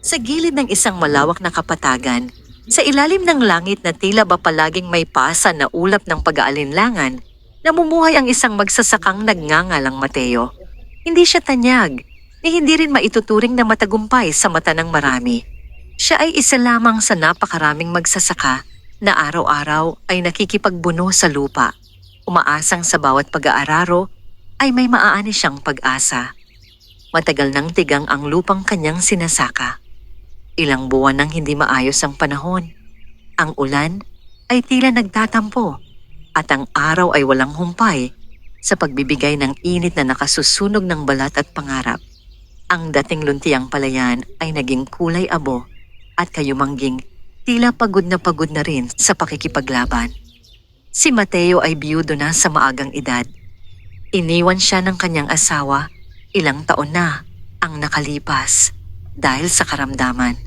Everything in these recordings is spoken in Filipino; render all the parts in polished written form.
Sa gilid ng isang malawak na kapatagan, sa ilalim ng langit na tila ba palaging may pasa na ulap ng pag-aalinlangan, namumuhay ang isang magsasakang nagngangalang Mateo. Hindi siya tanyag, ni hindi rin maituturing na matagumpay sa mata ng marami. Siya ay isa lamang sa napakaraming magsasaka na araw-araw ay nakikipagbuno sa lupa. Umaasang sa bawat pag-aararo ay may maaani siyang pag-asa. Matagal nang tigang ang lupang kanyang sinasaka. Ilang buwan nang hindi maayos ang panahon. Ang ulan ay tila nagtatampo at ang araw ay walang humpay sa pagbibigay ng init na nakasusunog ng balat at pangarap. Ang dating luntiang palayan ay naging kulay abo at kayumangging tila pagod na rin sa pakikipaglaban. Si Mateo ay biyudo na sa maagang edad. Iniwan siya ng kanyang asawa, ilang taon na ang nakalipas dahil sa karamdaman.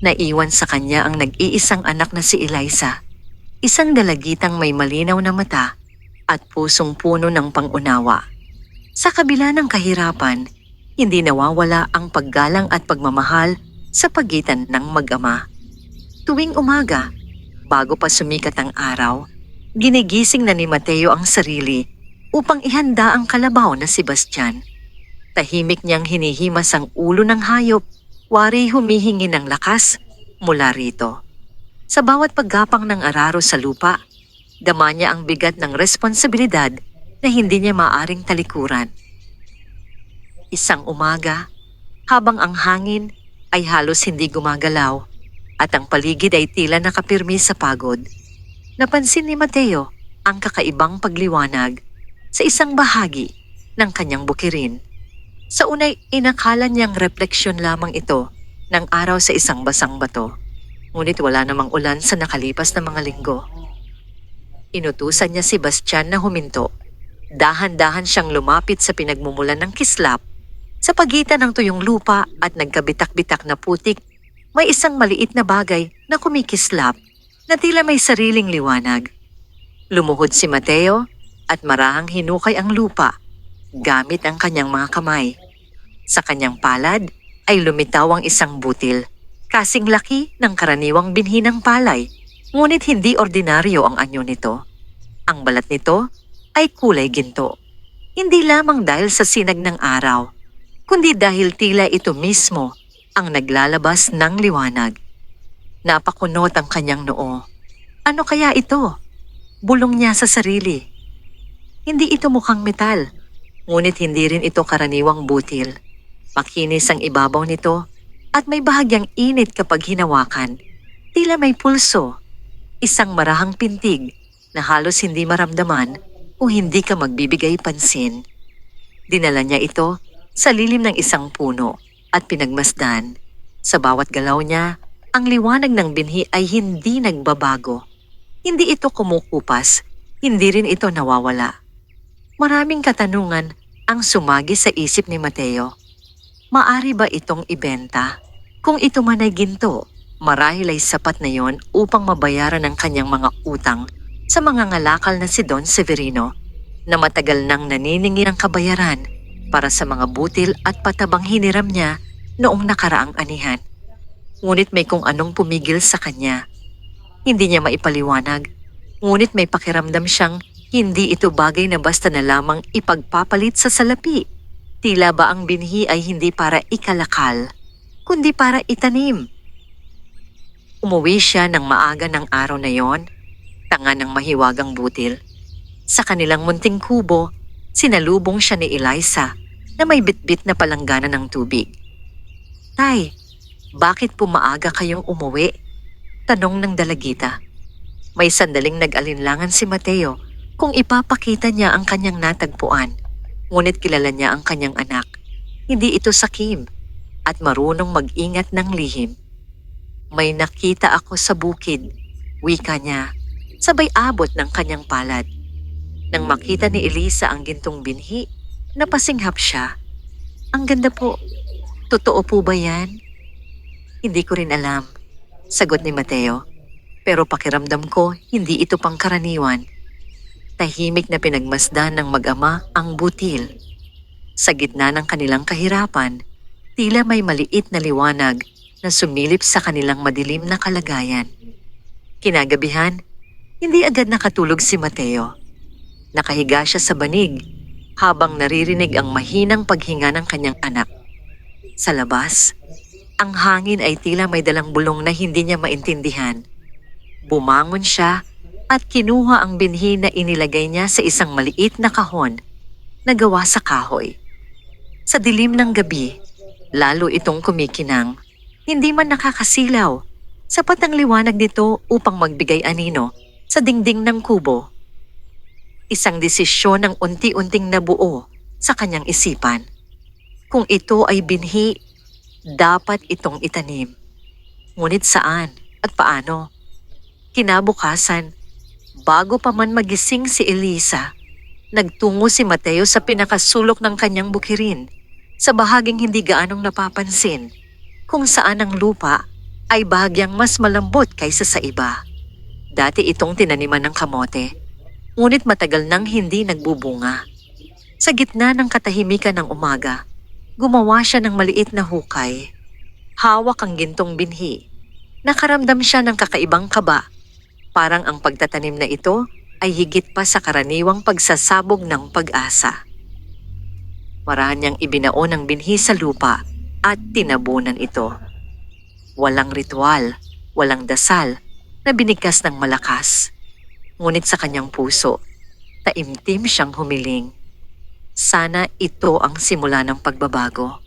Naiwan sa kanya ang nag-iisang anak na si Eliza, isang dalagitang may malinaw na mata at pusong puno ng pangunawa. Sa kabila ng kahirapan, hindi nawawala ang paggalang at pagmamahal sa pagitan ng mag-ama. Tuwing umaga, bago pa sumikat ang araw, ginigising na ni Mateo ang sarili upang ihanda ang kalabaw na si Bastian. Tahimik niyang hinihimas ang ulo ng hayop, wari humihingi ng lakas mula rito. Sa bawat paggapang ng araro sa lupa, dama niya ang bigat ng responsibilidad na hindi niya maaring talikuran. Isang umaga, habang ang hangin ay halos hindi gumagalaw at ang paligid ay tila nakapirmi sa pagod, napansin ni Mateo ang kakaibang pagliwanag sa isang bahagi ng kanyang bukirin. Sa unay, inakala niyang refleksyon lamang ito ng araw sa isang basang bato. Ngunit wala namang ulan sa nakalipas na mga linggo. Inutusan niya si Bastian na huminto. Dahan-dahan siyang lumapit sa pinagmumulan ng kislap. Sa pagitan ng tuyong lupa at nagkabitak-bitak na putik, may isang maliit na bagay na kumikislap na tila may sariling liwanag. Lumuhod si Mateo at marahang hinukay ang lupa gamit ang kanyang mga kamay. Sa kanyang palad ay lumitaw ang isang butil, kasing laki ng karaniwang binhi ng palay, ngunit hindi ordinaryo ang anyo nito. Ang balat nito ay kulay ginto. Hindi lamang dahil sa sinag ng araw, kundi dahil tila ito mismo ang naglalabas ng liwanag. Napakunot ang kanyang noo. Ano kaya ito? Bulong niya sa sarili. Hindi ito mukhang metal, ngunit hindi rin ito karaniwang butil. Makinis ang ibabaw nito at may bahagyang init kapag hinawakan. Tila may pulso, isang marahang pintig na halos hindi maramdaman kung hindi ka magbibigay pansin. Dinala niya ito sa lilim ng isang puno at pinagmasdan. Sa bawat galaw niya, ang liwanag ng binhi ay hindi nagbabago. Hindi ito kumukupas, hindi rin ito nawawala. Maraming katanungan ang sumagi sa isip ni Mateo. Maari ba itong ibenta? Kung ito man ay ginto, marahil ay sapat na yon upang mabayaran ang kanyang mga utang sa mga ngalakal na si Don Severino na matagal nang naniningil ng kabayaran para sa mga butil at patabang hiniram niya noong nakaraang anihan. Ngunit may kung anong pumigil sa kanya. Hindi niya maipaliwanag, ngunit may pakiramdam siyang hindi ito bagay na basta na lamang ipagpapalit sa salapi. Tila ba ang binhi ay hindi para ikalakal, kundi para itanim. Umuwi siya ng maaga ng araw na yon, tanga ng mahiwagang butil. Sa kanilang munting kubo, sinalubong siya ni Eliza na may bitbit na palanggana ng tubig. "Tay, bakit po maaga kayong umuwi?" tanong ng dalagita. May sandaling nag-alinlangan si Mateo kung ipapakita niya ang kanyang natagpuan. Ngunit kilala niya ang kanyang anak. Hindi ito sakim at marunong mag-ingat ng lihim. "May nakita ako sa bukid," wika niya, sabay abot ng kanyang palad. Nang makita ni Eliza ang gintong binhi, napasinghap siya. "Ang ganda po. Totoo po ba yan?" "Hindi ko rin alam," sagot ni Mateo. "Pero pakiramdam ko hindi ito pangkaraniwan." Tahimik na pinagmasdan ng mag-ama ang butil. Sa gitna ng kanilang kahirapan, tila may maliit na liwanag na sumilip sa kanilang madilim na kalagayan. Kinagabihan, hindi agad nakatulog si Mateo. Nakahiga siya sa banig habang naririnig ang mahinang paghinga ng kanyang anak. Sa labas, ang hangin ay tila may dalang bulong na hindi niya maintindihan. Bumangon siya at kinuha ang binhi na inilagay niya sa isang maliit na kahon na gawa sa kahoy. Sa dilim ng gabi, lalo itong kumikinang. Hindi man nakakasilaw. Sapat ang liwanag nito upang magbigay anino sa dingding ng kubo. Isang desisyon ang unti-unting nabuo sa kanyang isipan. Kung ito ay binhi, dapat itong itanim. Ngunit saan at paano? Kinabukasan, bago pa man magising si Elisa, nagtungo si Mateo sa pinakasulok ng kanyang bukirin, sa bahaging hindi gaanong napapansin, kung saan ang lupa ay bahagyang mas malambot kaysa sa iba. Dati itong tinaniman ng kamote, ngunit matagal nang hindi nagbubunga. Sa gitna ng katahimikan ng umaga, gumawa siya ng maliit na hukay. Hawak ang gintong binhi. Nakaramdam siya ng kakaibang kaba. Parang ang pagtatanim na ito ay higit pa sa karaniwang pagsasabog ng pag-asa. Marahan niyang ibinao ng binhi sa lupa at tinabunan ito. Walang ritual, walang dasal na binigkas ng malakas. Ngunit sa kanyang puso, taimtim siyang humiling. Sana ito ang simula ng pagbabago.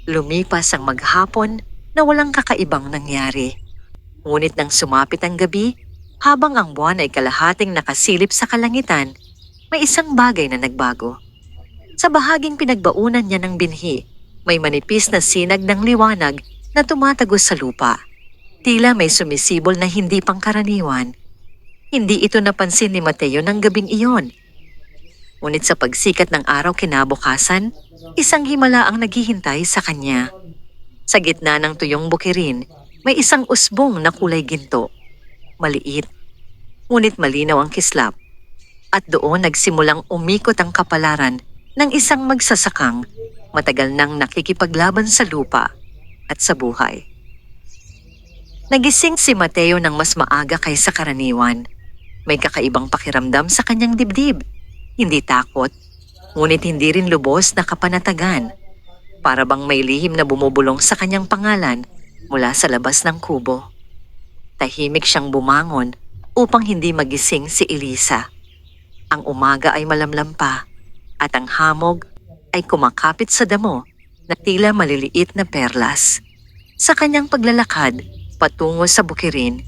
Lumipas ang maghapon na walang kakaibang nangyari. Ngunit nang sumapit ang gabi, habang ang buwan ay kalahating nakasilip sa kalangitan, may isang bagay na nagbago. Sa bahaging pinagbaunan niya ng binhi, may manipis na sinag ng liwanag na tumatagos sa lupa. Tila may sumisibol na hindi pangkaraniwan. Hindi ito napansin ni Mateo ng gabing iyon. Ngunit sa pagsikat ng araw kinabukasan, isang himala ang naghihintay sa kanya. Sa gitna ng tuyong bukirin, may isang usbong na kulay ginto. Maliit, ngunit malinaw ang kislap. At doon nagsimulang umikot ang kapalaran ng isang magsasakang matagal nang nakikipaglaban sa lupa at sa buhay. Nagising si Mateo ng mas maaga kaysa karaniwan. May kakaibang pakiramdam sa kanyang dibdib. Hindi takot, ngunit hindi rin lubos na kapanatagan. Para bang may lihim na bumubulong sa kanyang pangalan mula sa labas ng kubo. Tahimik siyang bumangon upang hindi magising si Elisa. Ang umaga ay malamlam pa at ang hamog ay kumakapit sa damo na tila maliliit na perlas. Sa kanyang paglalakad patungo sa bukirin,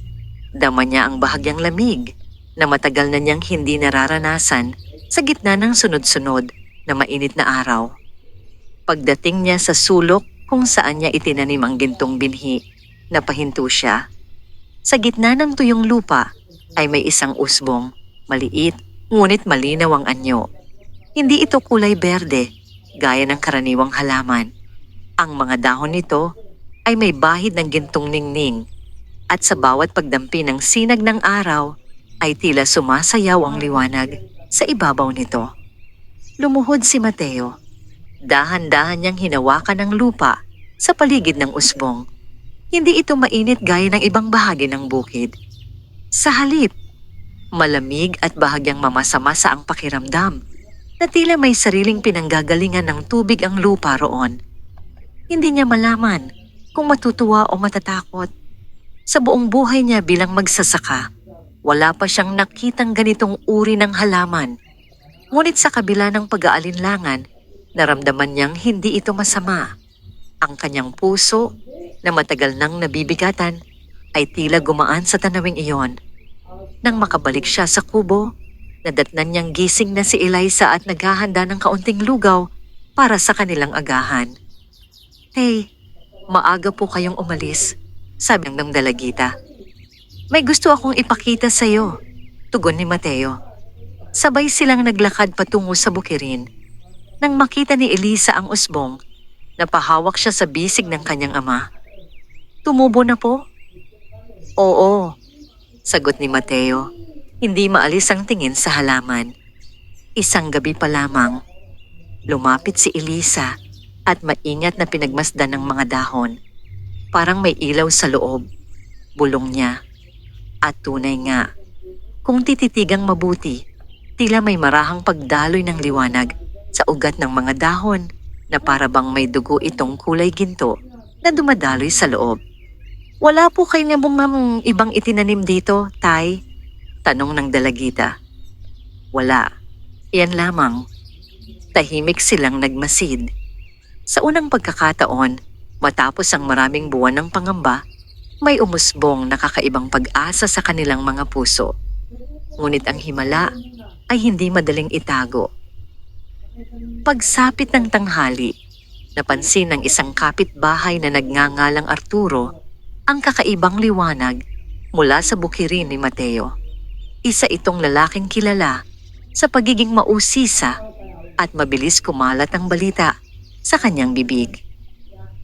dama niya ang bahagyang lamig na matagal na niyang hindi nararanasan sa gitna ng sunod-sunod na mainit na araw. Pagdating niya sa sulok kung saan niya itinanim ang gintong binhi, napahinto siya. Sa gitna ng tuyong lupa ay may isang usbong, maliit ngunit malinaw ang anyo. Hindi ito kulay berde, gaya ng karaniwang halaman. Ang mga dahon nito ay may bahid ng gintong ningning at sa bawat pagdampi ng sinag ng araw ay tila sumasayaw ang liwanag sa ibabaw nito. Lumuhod si Mateo. Dahan-dahan niyang hinawakan ang lupa sa paligid ng usbong. Hindi ito mainit gaya ng ibang bahagi ng bukid. Sa halip, malamig at bahagyang mamasa-masa ang pakiramdam na tila may sariling pinanggagalingan ng tubig ang lupa roon. Hindi niya malaman kung matutuwa o matatakot. Sa buong buhay niya bilang magsasaka, wala pa siyang nakitang ganitong uri ng halaman. Ngunit sa kabila ng pag-aalinlangan, naramdaman niyang hindi ito masama. Ang kanyang puso, na matagal nang nabibigatan, ay tila gumaan sa tanawing iyon. Nang makabalik siya sa kubo, nadatnan niyang gising na si Elisa at naghahanda ng kaunting lugaw para sa kanilang agahan. "Hey, maaga po kayong umalis," sabi ng dalagita. "May gusto akong ipakita sa iyo," tugon ni Mateo. Sabay silang naglakad patungo sa bukirin. Nang makita ni Elisa ang usbong, napahawak siya sa bisig ng kanyang ama. "Tumubo na po?" "Oo," sagot ni Mateo. Hindi maalis ang tingin sa halaman. Isang gabi pa lamang, lumapit si Elisa at maingat na pinagmasdan ng mga dahon. Parang may ilaw sa loob, bulong niya. At tunay nga, kung tititigang mabuti, tila may marahang pagdaloy ng liwanag sa ugat ng mga dahon na para bang may dugo itong kulay ginto na dumadaloy sa loob. Wala po kayo nga bang ibang itinanim dito, Tay? Tanong ng dalagita. Wala. Iyan lamang. Tahimik silang nagmasid. Sa unang pagkakataon, matapos ang maraming buwan ng pangamba, may umusbong na kakaibang pag-asa sa kanilang mga puso. Ngunit ang himala ay hindi madaling itago. Pagsapit ng tanghali, napansin ng isang kapitbahay na nagngangalang Arturo ang kakaibang liwanag mula sa bukirin ni Mateo. Isa itong lalaking kilala sa pagiging mausisa at mabilis kumalat ang balita sa kanyang bibig.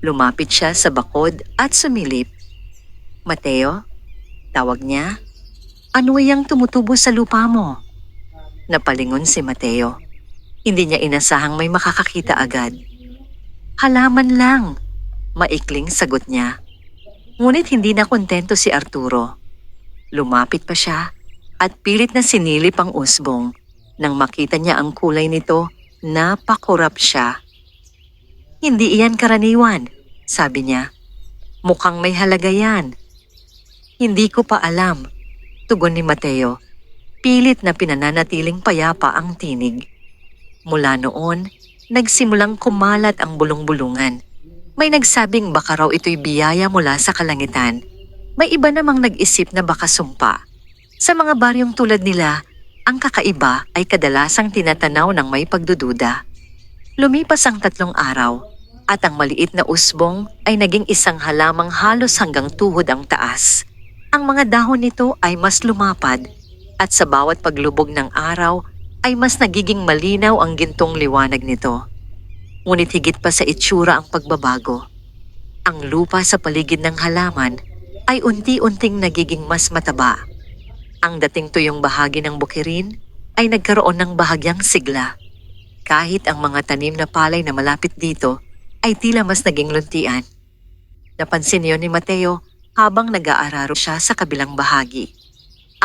Lumapit siya sa bakod at sumilip. Mateo, tawag niya, ano yang tumutubo sa lupa mo? Napalingon si Mateo. Hindi niya inasahang may makakakita agad. Halaman lang, maikling sagot niya. Ngunit hindi na kontento si Arturo. Lumapit pa siya at pilit na sinilip ang usbong. Nang makita niya ang kulay nito, napakurap siya. Hindi iyan karaniwan, sabi niya. Mukhang may halaga yan. Hindi ko pa alam, tugon ni Mateo. Pilit na pinananatiling payapa ang tinig. Mula noon, nagsimulang kumalat ang bulong-bulungan. May nagsabing baka raw ito'y biyaya mula sa kalangitan. May iba namang nag-isip na baka sumpa. Sa mga baryong tulad nila, ang kakaiba ay kadalasang tinatanaw ng may pagdududa. Lumipas ang 3 araw at ang maliit na usbong ay naging isang halamang halos hanggang tuhod ang taas. Ang mga dahon nito ay mas lumapad at sa bawat paglubog ng araw ay mas nagiging malinaw ang gintong liwanag nito. Ngunit higit pa sa itsura ang pagbabago. Ang lupa sa paligid ng halaman ay unti-unting nagiging mas mataba. Ang dating tuyong bahagi ng bukirin ay nagkaroon ng bahagyang sigla. Kahit ang mga tanim na palay na malapit dito ay tila mas naging luntian. Napansin niyo ni Mateo habang nag-aararo siya sa kabilang bahagi.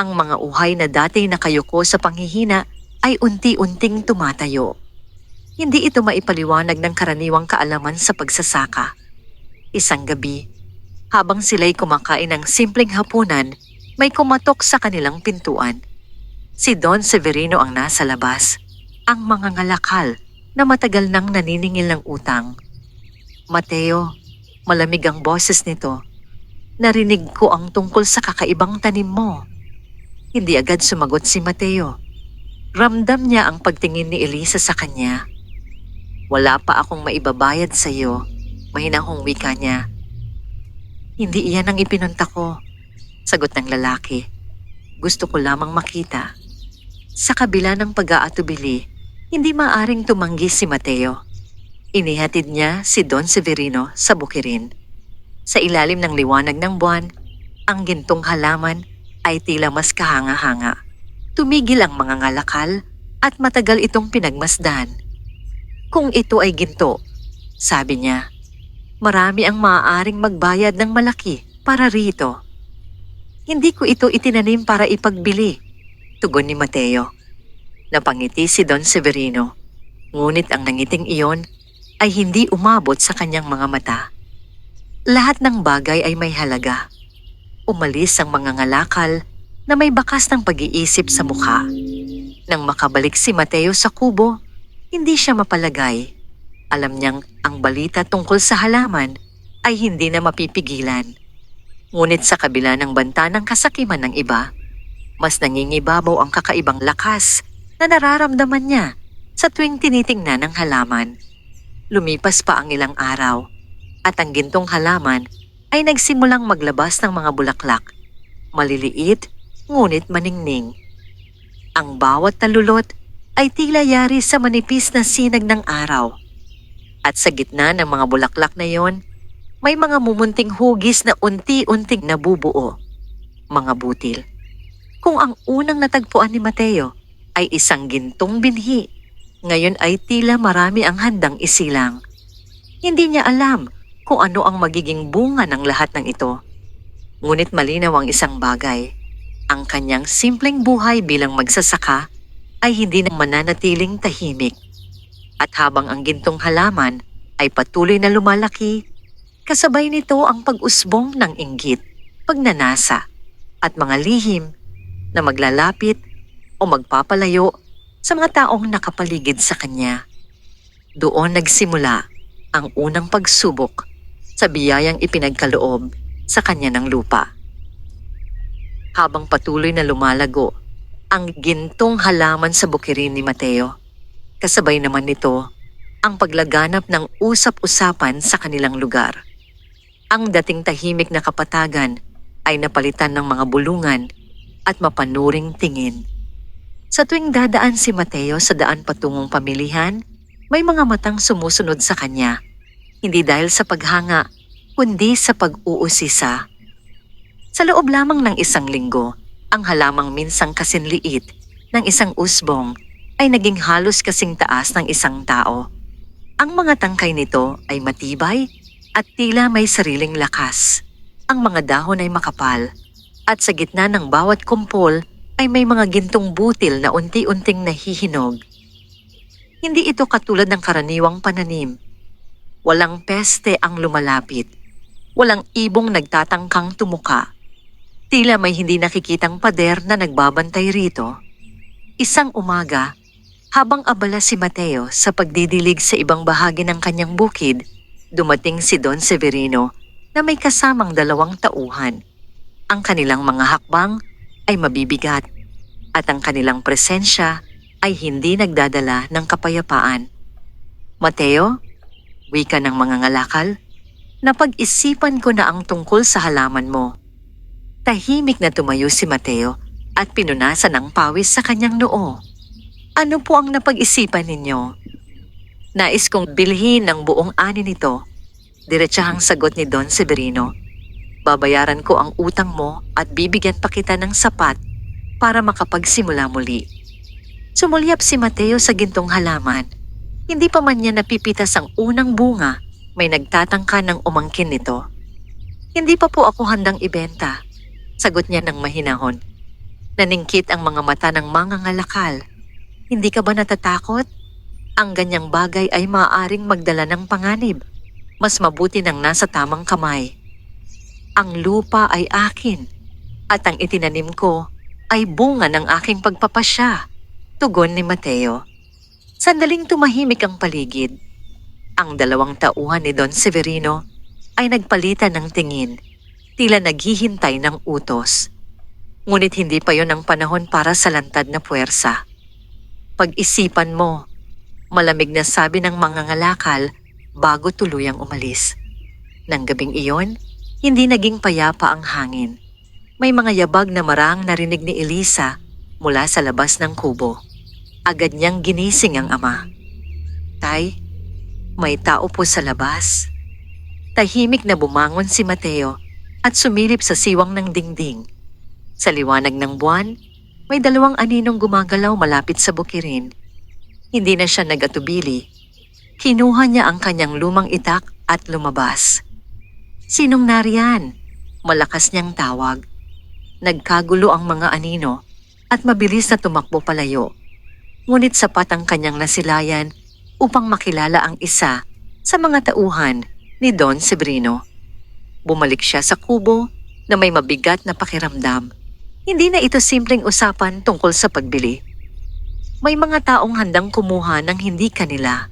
Ang mga uhay na dati nakayuko sa panghihina ay unti-unting tumatayo. Hindi ito maipaliwanag ng karaniwang kaalaman sa pagsasaka. Isang gabi, habang sila'y kumakain ng simpleng hapunan, may kumatok sa kanilang pintuan. Si Don Severino ang nasa labas, ang mga ngalakal na matagal nang naniningil ng utang. Mateo, malamig ang boses nito. Narinig ko ang tungkol sa kakaibang tanim mo. Hindi agad sumagot si Mateo. Ramdam niya ang pagtingin ni Elisa sa kanya. Wala pa akong maibabayad sa iyo, mahinahong wika niya. Hindi iyan ang ipinunta ko, sagot ng lalaki. Gusto ko lamang makita. Sa kabila ng pag-aatubili, hindi maaring tumanggi si Mateo. Inihatid niya si Don Severino sa bukirin. Sa ilalim ng liwanag ng buwan, ang gintong halaman ay tila mas kahanga-hanga. Tumigil ang mga ngalakal at matagal itong pinagmasdan. Kung ito ay ginto, sabi niya, marami ang maaaring magbayad ng malaki para rito. Hindi ko ito itinanim para ipagbili, tugon ni Mateo. Napangiti si Don Severino, ngunit ang nangiting iyon ay hindi umabot sa kanyang mga mata. Lahat ng bagay ay may halaga. Umalis ang mga ngalakal na may bakas ng pag-iisip sa mukha. Nang makabalik si Mateo sa kubo, hindi siya mapalagay. Alam niyang ang balita tungkol sa halaman ay hindi na mapipigilan. Ngunit sa kabila ng banta ng kasakiman ng iba, mas nangingibabaw ang kakaibang lakas na nararamdaman niya sa tuwing tinitingnan ng halaman. Lumipas pa ang ilang araw at ang gintong halaman ay nagsimulang maglabas ng mga bulaklak. Maliliit, ngunit maningning. Ang bawat talulot ay tila yari sa manipis na sinag ng araw. At sa gitna ng mga bulaklak na yon, may mga mumunting hugis na unti-unting nabubuo. Mga butil. Kung ang unang natagpuan ni Mateo ay isang gintong binhi, ngayon ay tila marami ang handang isilang. Hindi niya alam kung ano ang magiging bunga ng lahat ng ito. Ngunit malinaw ang isang bagay. Ang kanyang simpleng buhay bilang magsasaka ay hindi na mananatiling tahimik. At habang ang gintong halaman ay patuloy na lumalaki, kasabay nito ang pag-usbong ng inggit, pagnanasa, at mga lihim na maglalapit o magpapalayo sa mga taong nakapaligid sa kanya. Doon nagsimula ang unang pagsubok sa biyayang ipinagkaloob sa kanya ng lupa. Habang patuloy na lumalago ang gintong halaman sa bukirin ni Mateo, kasabay naman nito ang paglaganap ng usap-usapan sa kanilang lugar. Ang dating tahimik na kapatagan ay napalitan ng mga bulungan at mapanuring tingin. Sa tuwing dadaan si Mateo sa daan patungong pamilihan, may mga matang sumusunod sa kanya, hindi dahil sa paghanga, kundi sa pag-uusisa. Sa loob lamang ng isang linggo, ang halamang minsang kasinliit ng isang usbong ay naging halos kasing taas ng isang tao. Ang mga tangkay nito ay matibay at tila may sariling lakas. Ang mga dahon ay makapal at sa gitna ng bawat kumpol ay may mga gintong butil na unti-unting nahihinog. Hindi ito katulad ng karaniwang pananim. Walang peste ang lumalapit. Walang ibong nagtatangkang tumuka. Tila may hindi nakikitang pader na nagbabantay rito. Isang umaga, habang abala si Mateo sa pagdidilig sa ibang bahagi ng kanyang bukid, dumating si Don Severino na may kasamang 2 tauhan. Ang kanilang mga hakbang ay mabibigat at ang kanilang presensya ay hindi nagdadala ng kapayapaan. Mateo, wika ng mga ngalakal, napag-isipan ko na ang tungkol sa halaman mo. Tahimik na tumayo si Mateo at pinunasan ang pawis sa kanyang noo. Ano po ang napag-isipan ninyo? Nais kong bilhin ng buong ani nito. Diretsahang sagot ni Don Severino. Babayaran ko ang utang mo at bibigyan pa kita ng sapat para makapagsimula muli. Sumulyap si Mateo sa gintong halaman. Hindi pa man niya napipitas ang unang bunga, may nagtatangka ng umangkin nito. Hindi pa po ako handang ibenta. Sagot niya ng mahinahon. Naningkit ang mga mata ng mga ngalakal. Hindi ka ba natatakot? Ang ganyang bagay ay maaaring magdala ng panganib. Mas mabuti nang nasa tamang kamay. Ang lupa ay akin at ang itinanim ko ay bunga ng aking pagpapasya. Tugon ni Mateo. Sandaling tumahimik ang paligid. Ang 2 tauhan ni Don Severino ay nagpalitan ng tingin. Tila naghihintay ng utos. Ngunit hindi pa yon ang panahon para sa lantad na puwersa. Pag-isipan mo, malamig na sabi ng mga ngalakal bago tuluyang umalis. Nang gabing iyon, hindi naging payapa ang hangin. May mga yabag na marang narinig ni Elisa mula sa labas ng kubo. Agad niyang ginising ang ama. Tay, may tao po sa labas. Tahimik na bumangon si Mateo at sumilip sa siwang ng dingding. Sa liwanag ng buwan, may 2 aninong gumagalaw malapit sa bukirin. Hindi na siya nag-atubili. Kinuha niya ang kanyang lumang itak at lumabas. Sinong nariyan? Malakas niyang tawag. Nagkagulo ang mga anino at mabilis na tumakbo palayo. Ngunit sapat ang kanyang nasilayan upang makilala ang isa sa mga tauhan ni Don Severino. Bumalik siya sa kubo na may mabigat na pakiramdam. Hindi na ito simpleng usapan tungkol sa pagbili. May mga taong handang kumuha ng hindi kanila.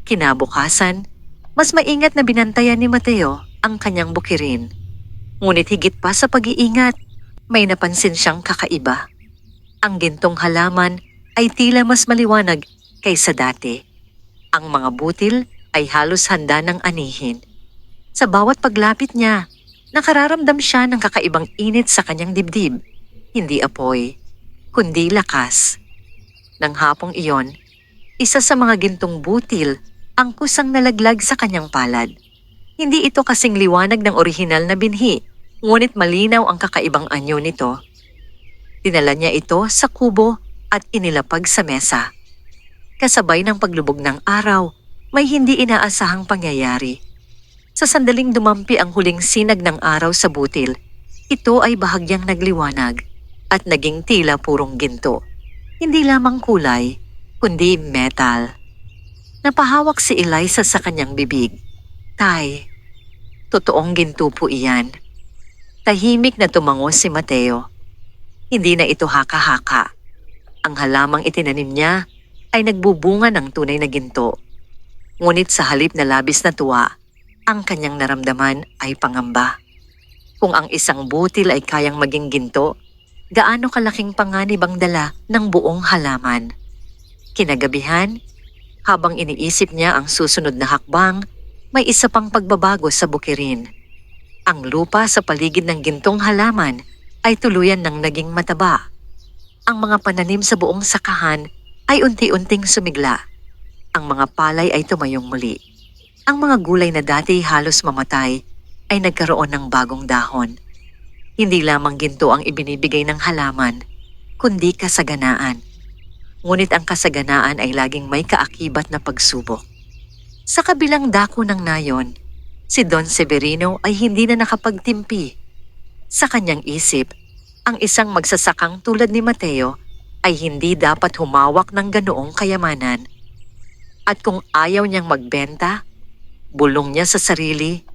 Kinabukasan, mas maingat na binantayan ni Mateo ang kanyang bukirin. Ngunit higit pa sa pag-iingat, may napansin siyang kakaiba. Ang gintong halaman ay tila mas maliwanag kaysa dati. Ang mga butil ay halos handa ng anihin. Sa bawat paglapit niya, nakararamdam siya ng kakaibang init sa kanyang dibdib. Hindi apoy, kundi lakas. Nang hapong iyon, isa sa mga gintong butil ang kusang nalaglag sa kanyang palad. Hindi ito kasing liwanag ng orihinal na binhi, ngunit malinaw ang kakaibang anyo nito. Dinala niya ito sa kubo at inilapag sa mesa. Kasabay ng paglubog ng araw, may hindi inaasahang pangyayari. Sa sandaling dumampi ang huling sinag ng araw sa butil, ito ay bahagyang nagliwanag at naging tila purong ginto. Hindi lamang kulay, kundi metal. Napahawak si Eliza sa kanyang bibig. Tay, totoong ginto po iyan. Tahimik na tumango si Mateo. Hindi na ito haka-haka. Ang halamang itinanim niya ay nagbubunga ng tunay na ginto. Ngunit sa halip na labis na tuwa, ang kanyang naramdaman ay pangamba. Kung ang isang butil ay kayang maging ginto, gaano kalaking panganib ang dala ng buong halaman. Kinagabihan, habang iniisip niya ang susunod na hakbang, may isa pang pagbabago sa bukirin. Ang lupa sa paligid ng gintong halaman ay tuluyan ng naging mataba. Ang mga pananim sa buong sakahan ay unti-unting sumigla. Ang mga palay ay tumayong muli. Ang mga gulay na dati halos mamatay ay nagkaroon ng bagong dahon. Hindi lamang ginto ang ibinibigay ng halaman, kundi kasaganaan. Ngunit ang kasaganaan ay laging may kaakibat na pagsubok. Sa kabilang dako ng nayon, si Don Severino ay hindi na nakapagtimpi. Sa kanyang isip, ang isang magsasakang tulad ni Mateo ay hindi dapat humawak ng ganoong kayamanan. At kung ayaw niyang magbenta, bulong niya sa sarili,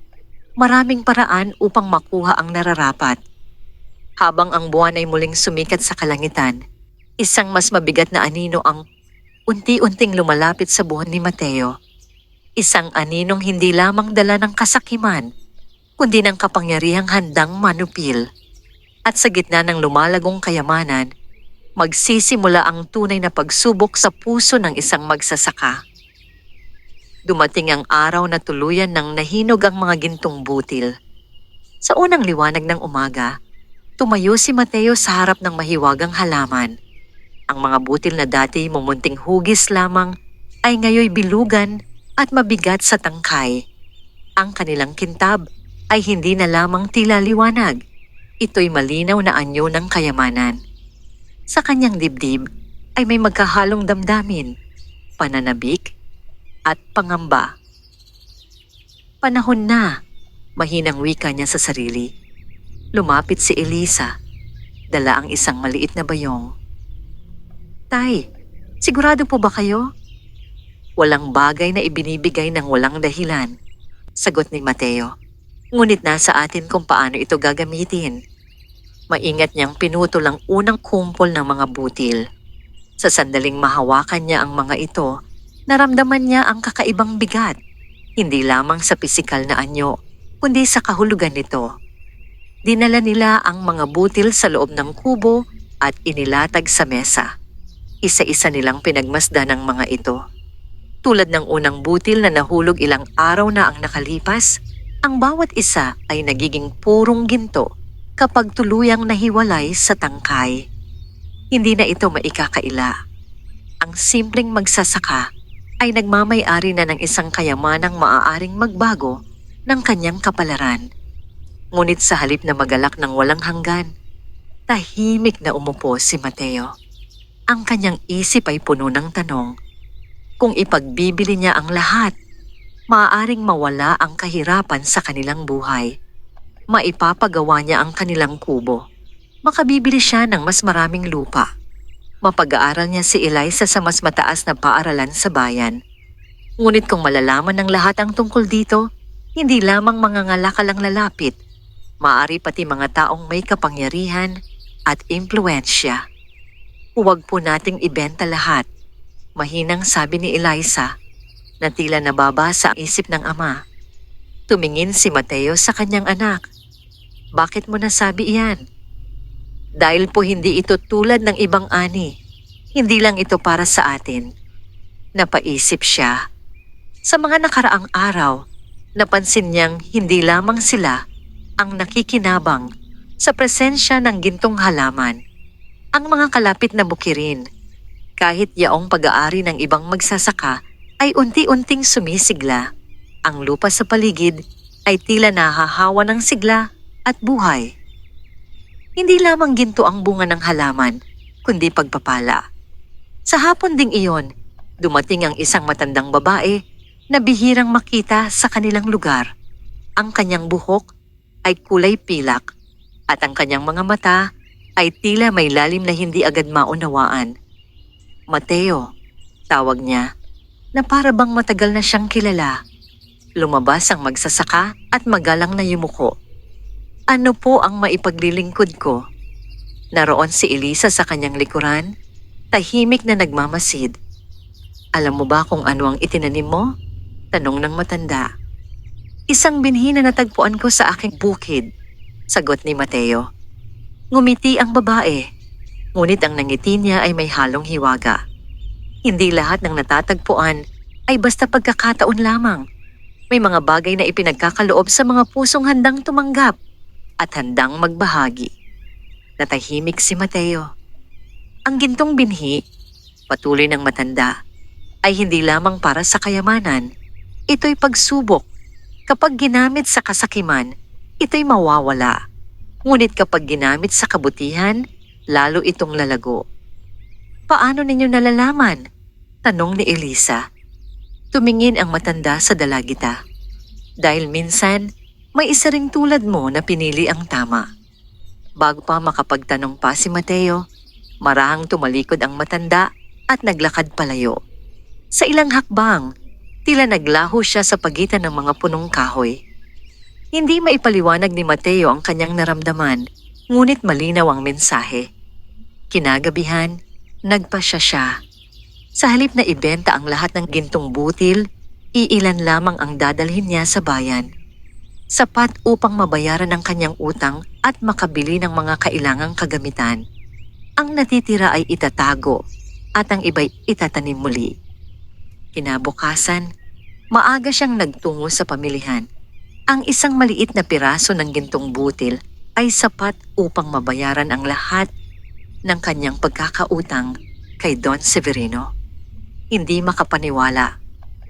maraming paraan upang makuha ang nararapat. Habang ang buwan ay muling sumikat sa kalangitan, isang mas mabigat na anino ang unti-unting lumalapit sa buwan ni Mateo. Isang aninong hindi lamang dala ng kasakiman, kundi ng kapangyarihang handang manupil. At sa gitna ng lumalagong kayamanan, magsisimula ang tunay na pagsubok sa puso ng isang magsasaka. Dumating ang araw na tuluyan ng nahinog ang mga gintong butil. Sa unang liwanag ng umaga, tumayo si Mateo sa harap ng mahiwagang halaman. Ang mga butil na dati mumunting hugis lamang ay ngayoy bilugan at mabigat sa tangkay. Ang kanilang kintab ay hindi na lamang tila liwanag. Ito'y malinaw na anyo ng kayamanan. Sa kanyang dibdib ay may magkahalong damdamin, pananabik at pangamba. Panahon na, mahinang wika niya sa sarili. Lumapit si Eliza, dala ang isang maliit na bayong. Tay, sigurado po ba kayo? Walang bagay na ibinibigay ng walang dahilan, sagot ni Mateo. Ngunit nasa atin kung paano ito gagamitin. Maingat niyang pinutol ang unang kumpol ng mga butil. Sa sandaling mahawakan niya ang mga ito, naramdaman niya ang kakaibang bigat, hindi lamang sa pisikal na anyo, kundi sa kahulugan nito. Dinala nila ang mga butil sa loob ng kubo at inilatag sa mesa. Isa-isa nilang pinagmasdan ang mga ito. Tulad ng unang butil na nahulog ilang araw na ang nakalipas, ang bawat isa ay nagiging purong ginto kapag tuluyang nahiwalay sa tangkay. Hindi na ito maikakaila. Ang simpleng magsasaka ay nagmamay-ari na ng isang kayamanang maaaring magbago ng kanyang kapalaran. Ngunit sa halip na magalak ng walang hanggan, tahimik na umupo si Mateo. Ang kanyang isip ay puno ng tanong. Kung ipagbibili niya ang lahat, maaaring mawala ang kahirapan sa kanilang buhay. Maipapagawa niya ang kanilang kubo. Makabibili siya ng mas maraming lupa. Mapag-aaral niya si Eliza sa mas mataas na paaralan sa bayan. Ngunit kung malalaman ng lahat ang tungkol dito, hindi lamang mga ngalakal ang lalapit, maaari pati mga taong may kapangyarihan at impluensya. Huwag po nating ibenta lahat, mahinang sabi ni Eliza, na tila nababasa ang isip ng ama. Tumingin si Mateo sa kanyang anak. Bakit mo nasabi iyan? Dahil po hindi ito tulad ng ibang ani. Hindi lang ito para sa atin. Napaisip siya. Sa mga nakaraang araw, napansin niyang hindi lamang sila ang nakikinabang sa presensya ng gintong halaman. Ang mga kalapit na bukirin, kahit yaong pag-aari ng ibang magsasaka, ay unti-unting sumisigla. Ang lupa sa paligid ay tila nahahawa ng sigla at buhay. Hindi lamang ginto ang bunga ng halaman, kundi pagpapala. Sa hapon ding iyon, dumating ang isang matandang babae na bihirang makita sa kanilang lugar. Ang kanyang buhok ay kulay pilak at ang kanyang mga mata ay tila may lalim na hindi agad maunawaan. Mateo, tawag niya, na para bang matagal na siyang kilala. Lumabas ang magsasaka at magalang na yumuko. Ano po ang maipaglilingkod ko? Naroon si Elisa sa kanyang likuran, tahimik na nagmamasid. Alam mo ba kung ano ang itinanim mo? Tanong ng matanda. Isang binhi na natagpuan ko sa aking bukid, sagot ni Mateo. Ngumiti ang babae, ngunit ang nangiti niya ay may halong hiwaga. Hindi lahat ng natatagpuan ay basta pagkakataon lamang. May mga bagay na ipinagkakaloob sa mga pusong handang tumanggap at handang magbahagi. Natahimik si Mateo. Ang gintong binhi, patuloy ng matanda, ay hindi lamang para sa kayamanan. Ito'y pagsubok. Kapag ginamit sa kasakiman, ito'y mawawala. Ngunit kapag ginamit sa kabutihan, lalo itong lalago. Paano ninyo nalalaman? Tanong ni Elisa. Tumingin ang matanda sa dalagita. Dahil minsan, may isa ring tulad mo na pinili ang tama. Bago pa makapagtanong pa si Mateo, marahang tumalikod ang matanda at naglakad palayo. Sa ilang hakbang, tila naglaho siya sa pagitan ng mga punong kahoy. Hindi maipaliwanag ni Mateo ang kanyang naramdaman, ngunit malinaw ang mensahe. Kinagabihan, nagpasya siya. Sa halip na ibenta ang lahat ng gintong butil, iilan lamang ang dadalhin niya sa bayan. Sapat upang mabayaran ang kanyang utang at makabili ng mga kailangang kagamitan. Ang natitira ay itatago at ang iba'y itatanim muli. Kinabukasan, maaga siyang nagtungo sa pamilihan. Ang isang maliit na piraso ng gintong butil ay sapat upang mabayaran ang lahat ng kanyang pagkakautang kay Don Severino. Hindi makapaniwala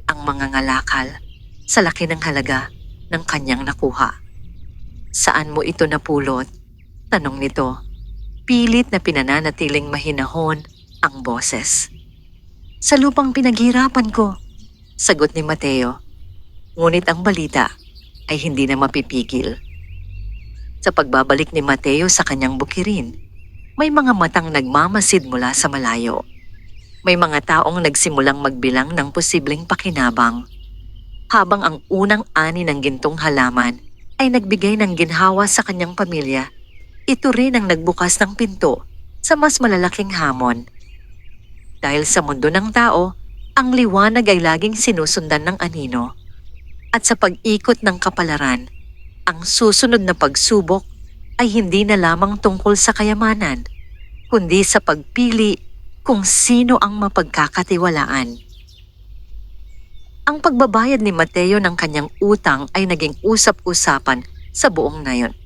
ang mga ngalakal sa laki ng halaga ng kanyang nakuha. Saan mo ito napulot? Tanong nito. Pilit na pinananatiling mahinahon ang boses. Sa lupang pinaghirapan ko, sagot ni Mateo. Ngunit ang balita ay hindi na mapipigil. Sa pagbabalik ni Mateo sa kanyang bukirin, may mga matang nagmamasid mula sa malayo. May mga taong nagsimulang magbilang ng posibleng pakinabang. Habang ang unang ani ng gintong halaman ay nagbigay ng ginhawa sa kanyang pamilya, ito rin ang nagbukas ng pinto sa mas malalaking hamon. Dahil sa mundo ng tao, ang liwanag ay laging sinusundan ng anino. At sa pag-ikot ng kapalaran, ang susunod na pagsubok ay hindi na lamang tungkol sa kayamanan, kundi sa pagpili kung sino ang mapagkakatiwalaan. Ang pagbabayad ni Mateo ng kanyang utang ay naging usap-usapan sa buong nayon.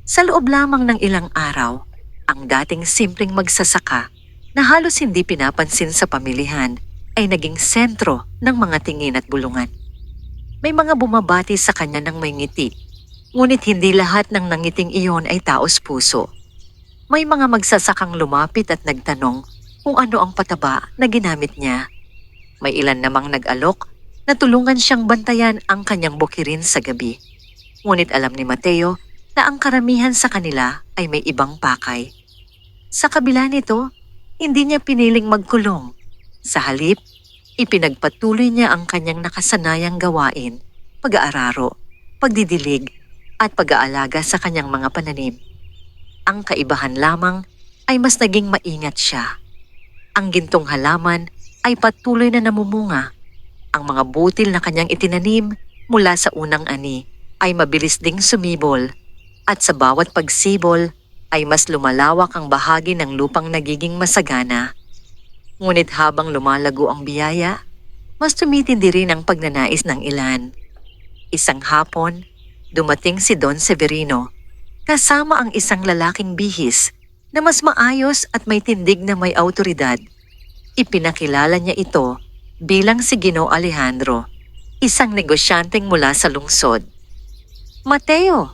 Sa loob lamang ng ilang araw, ang dating simpleng magsasaka na halos hindi pinapansin sa pamilihan ay naging sentro ng mga tingin at bulungan. May mga bumabati sa kanya ng may ngiti, ngunit hindi lahat ng nangiting iyon ay taos puso. May mga magsasakang lumapit at nagtanong kung ano ang pataba na ginamit niya. May ilan namang nag-alok na tulungan siyang bantayan ang kanyang bukirin sa gabi. Ngunit alam ni Mateo na ang karamihan sa kanila ay may ibang pakay. Sa kabila nito, hindi niya piniling magkulong. Sa halip, ipinagpatuloy niya ang kanyang nakasanayang gawain, pag-aararo, pagdidilig, at pag-aalaga sa kanyang mga pananim. Ang kaibahan lamang ay mas naging maingat siya. Ang gintong halaman ay patuloy na namumunga. Ang mga butil na kanyang itinanim mula sa unang ani ay mabilis ding sumibol at sa bawat pagsibol ay mas lumalawak ang bahagi ng lupang nagiging masagana. Ngunit habang lumalago ang biyaya, mas tumitindi rin ang pagnanais ng ilan. Isang hapon, dumating si Don Severino kasama ang isang lalaking bihis na mas maayos at may tindig na may autoridad. Ipinakilala niya ito bilang si Ginoo Alejandro, isang negosyanteng mula sa lungsod. Mateo,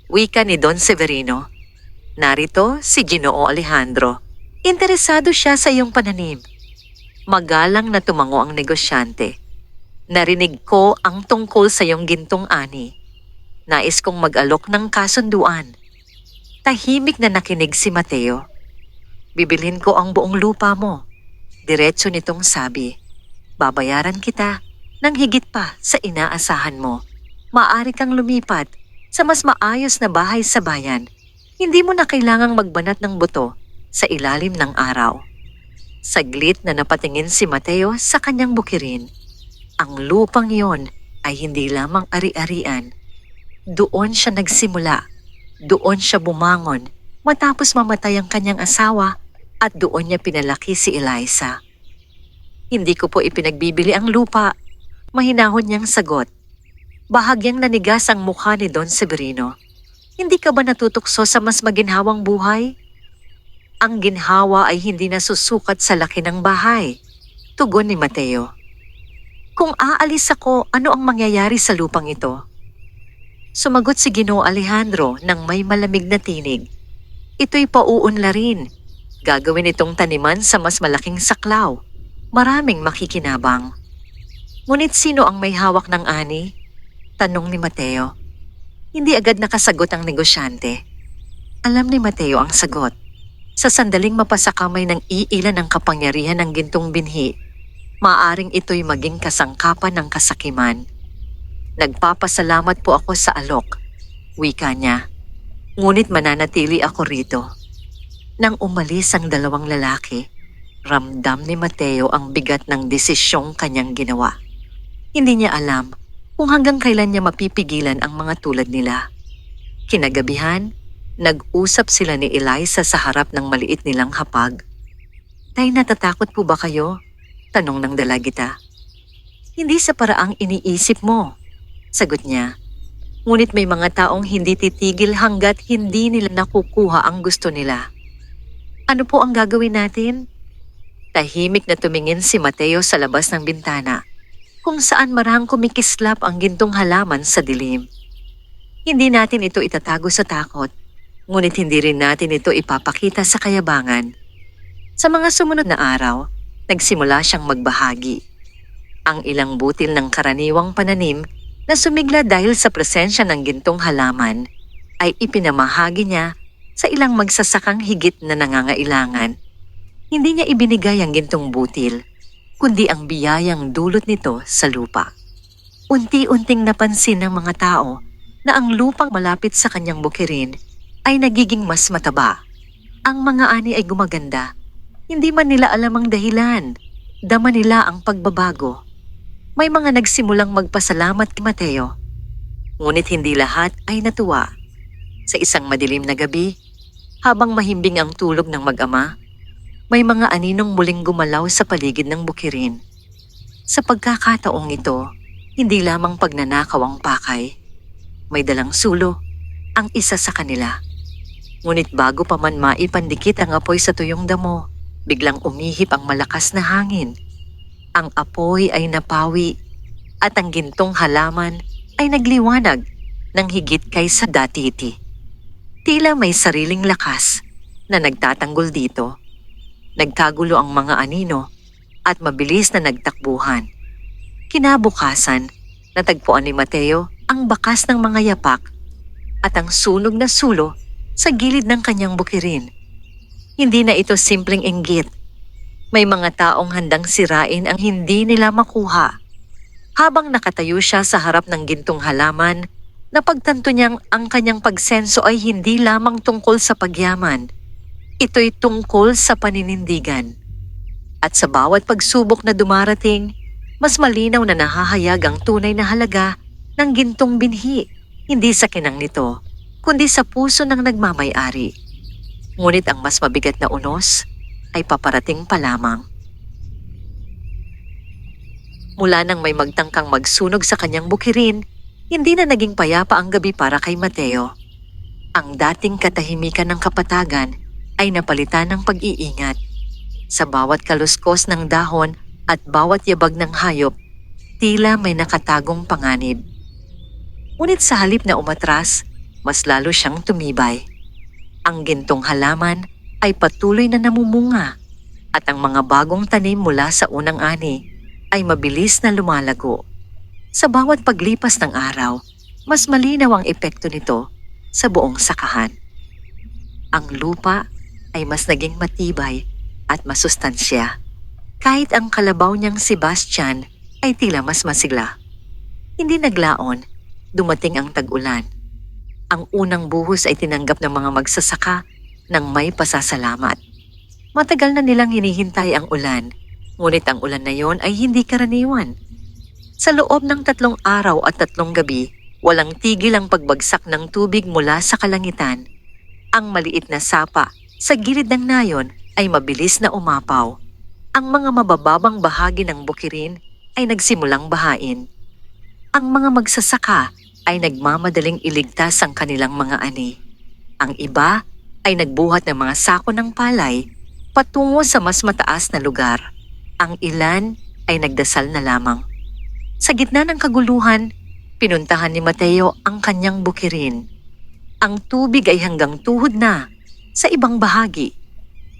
wika ni Don Severino. Narito si Ginoo Alejandro. Interesado siya sa iyong pananim. Magalang na tumango ang negosyante. Narinig ko ang tungkol sa iyong gintong ani. Nais kong mag-alok ng kasunduan. Tahimik na nakinig si Mateo. Bibilhin ko ang buong lupa mo. Diretso nitong sabi. Babayaran kita ng higit pa sa inaasahan mo. Maaari kang lumipat sa mas maayos na bahay sa bayan. Hindi mo na kailangang magbanat ng buto sa ilalim ng araw. Saglit na napatingin si Mateo sa kanyang bukirin. Ang lupang yon ay hindi lamang ari-arian. Doon siya nagsimula. Doon siya bumangon matapos mamatay ang kanyang asawa at doon niya pinalaki si Eliza. Hindi ko po ipinagbibili ang lupa. Mahinahon niyang sagot. Bahagyang nanigas ang mukha ni Don Severino. Hindi ka ba natutukso sa mas maginhawang buhay? Ang ginhawa ay hindi nasusukat sa laki ng bahay. Tugon ni Mateo. Kung aalis ako, ano ang mangyayari sa lupang ito? Sumagot si Ginoo Alejandro ng may malamig na tinig. Ito'y pauunlarin. Gagawin itong taniman sa mas malaking saklaw. Maraming makikinabang. Ngunit sino ang may hawak ng ani? Tanong ni Mateo. Hindi agad nakasagot ang negosyante. Alam ni Mateo ang sagot. Sa sandaling mapasakamay ng iilan ng kapangyarihan ng gintong binhi, maaring ito'y maging kasangkapan ng kasakiman. Nagpapasalamat po ako sa alok, wika niya. Ngunit mananatili ako rito. Nang umalis ang dalawang lalaki, ramdam ni Mateo ang bigat ng desisyong kanyang ginawa. Hindi niya alam kung hanggang kailan niya mapipigilan ang mga tulad nila. Kinagabihan, nag-usap sila ni Eliza sa harap ng maliit nilang hapag. Tay, natatakot po ba kayo? Tanong ng dalagita. Hindi sa paraang iniisip mo. Sagot niya. Ngunit may mga taong hindi titigil hanggat hindi nila nakukuha ang gusto nila. Ano po ang gagawin natin? Tahimik na tumingin si Mateo sa labas ng bintana, kung saan marahang kumikislap ang gintong halaman sa dilim. Hindi natin ito itatago sa takot, ngunit hindi rin natin ito ipapakita sa kayabangan. Sa mga sumunod na araw, nagsimula siyang magbahagi. Ang ilang butil ng karaniwang pananim na sumigla dahil sa presensya ng gintong halaman ay ipinamahagi niya sa ilang magsasakang higit na nangangailangan. Hindi niya ibinigay ang gintong butil, kundi ang biyayang dulot nito sa lupa. Unti-unting napansin ng mga tao na ang lupang malapit sa kanyang bukirin ay nagiging mas mataba. Ang mga ani ay gumaganda. Hindi man nila alam ang dahilan. Dama nila ang pagbabago. May mga nagsimulang magpasalamat kay Mateo. Ngunit hindi lahat ay natuwa. Sa isang madilim na gabi, habang mahimbing ang tulog ng mag-ama, may mga aninong muling gumalaw sa paligid ng bukirin. Sa pagkakataong ito, hindi lamang pagnanakaw ang pakay. May dalang sulo ang isa sa kanila. Ngunit bago pa man maipandikit ang apoy sa tuyong damo, biglang umihip ang malakas na hangin. Ang apoy ay napawi at ang gintong halaman ay nagliwanag ng higit kaysa datiti. Tila may sariling lakas na nagtatanggol dito. Nagkagulo ang mga anino at mabilis na nagtakbuhan. Kinabukasan, natagpuan ni Mateo ang bakas ng mga yapak at ang sunog na sulo sa gilid ng kanyang bukirin. Hindi na ito simpleng inggit. May mga taong handang sirain ang hindi nila makuha. Habang nakatayo siya sa harap ng gintong halaman, napagtanto niyang ang kanyang pagsenso ay hindi lamang tungkol sa pagyaman. Ito'y tungkol sa paninindigan. At sa bawat pagsubok na dumarating, mas malinaw na nahahayag ang tunay na halaga ng gintong binhi, hindi sa kinang nito, kundi sa puso ng nagmamay-ari. Ngunit ang mas mabigat na unos ay paparating pa lamang. Mula nang may magtangkang magsunog sa kanyang bukirin, hindi na naging payapa ang gabi para kay Mateo. Ang dating katahimikan ng kapatagan ay napalitan ng pag-iingat. Sa bawat kaluskos ng dahon at bawat yabag ng hayop, tila may nakatagong panganib. Ngunit sa halip na umatras, mas lalo siyang tumibay. Ang gintong halaman ay patuloy na namumunga at ang mga bagong tanim mula sa unang ani ay mabilis na lumalago. Sa bawat paglipas ng araw, mas malinaw ang epekto nito sa buong sakahan. Ang lupa ay mas naging matibay at masustansya. Kahit ang kalabaw niyang si Bastian ay tila mas masigla. Hindi naglaon, dumating ang tag-ulan. Ang unang buhos ay tinanggap ng mga magsasaka ng may pasasalamat. Matagal na nilang hinihintay ang ulan, ngunit ang ulan na yon ay hindi karaniwan. Sa loob ng 3 araw at 3 gabi, walang tigil ang pagbagsak ng tubig mula sa kalangitan. Ang maliit na sapa sa gilid ng nayon ay mabilis na umapaw. Ang mga mabababang bahagi ng bukirin ay nagsimulang bahain. Ang mga magsasaka ay nagmamadaling iligtas ang kanilang mga ani. Ang iba ay nagbuhat ng mga sako ng palay patungo sa mas mataas na lugar. Ang ilan ay nagdasal na lamang. Sa gitna ng kaguluhan, pinuntahan ni Mateo ang kanyang bukirin. Ang tubig ay hanggang tuhod na sa ibang bahagi.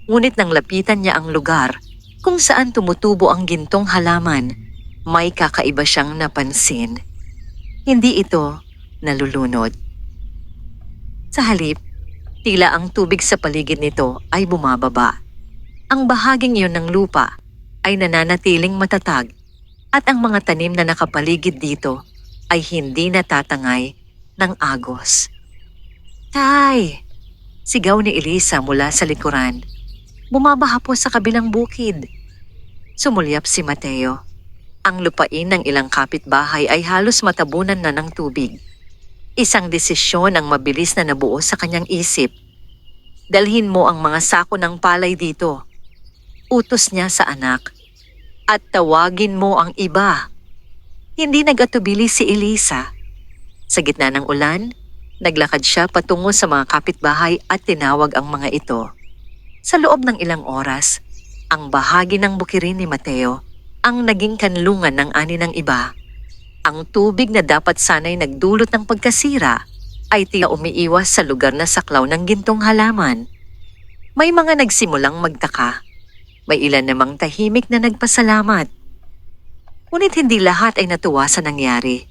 Ngunit nang lapitan niya ang lugar kung saan tumutubo ang gintong halaman, may kakaiba siyang napansin. Hindi ito nalulunod. Sa halip, tila ang tubig sa paligid nito ay bumababa. Ang bahaging iyon ng lupa ay nananatiling matatag at ang mga tanim na nakapaligid dito ay hindi natatangay ng agos. Tay! Sigaw ni Elisa mula sa likuran. Bumabaha po sa kabilang bukid. Sumulyap si Mateo. Ang lupain ng ilang kapitbahay ay halos matabunan na ng tubig. Isang desisyon ang mabilis na nabuo sa kanyang isip. Dalhin mo ang mga sako ng palay dito. Utos niya sa anak. At tawagin mo ang iba. Hindi nag-atubili si Elisa. Sa gitna ng ulan, naglakad siya patungo sa mga kapitbahay at tinawag ang mga ito. Sa loob ng ilang oras, ang bahagi ng bukirin ni Mateo ang naging kanlungan ng ani ng iba. Ang tubig na dapat sana'y nagdulot ng pagkasira ay tila umiiwas sa lugar na saklaw ng gintong halaman. May mga nagsimulang magtaka. May ilan namang tahimik na nagpasalamat. Ngunit hindi lahat ay natuwa sa nangyari.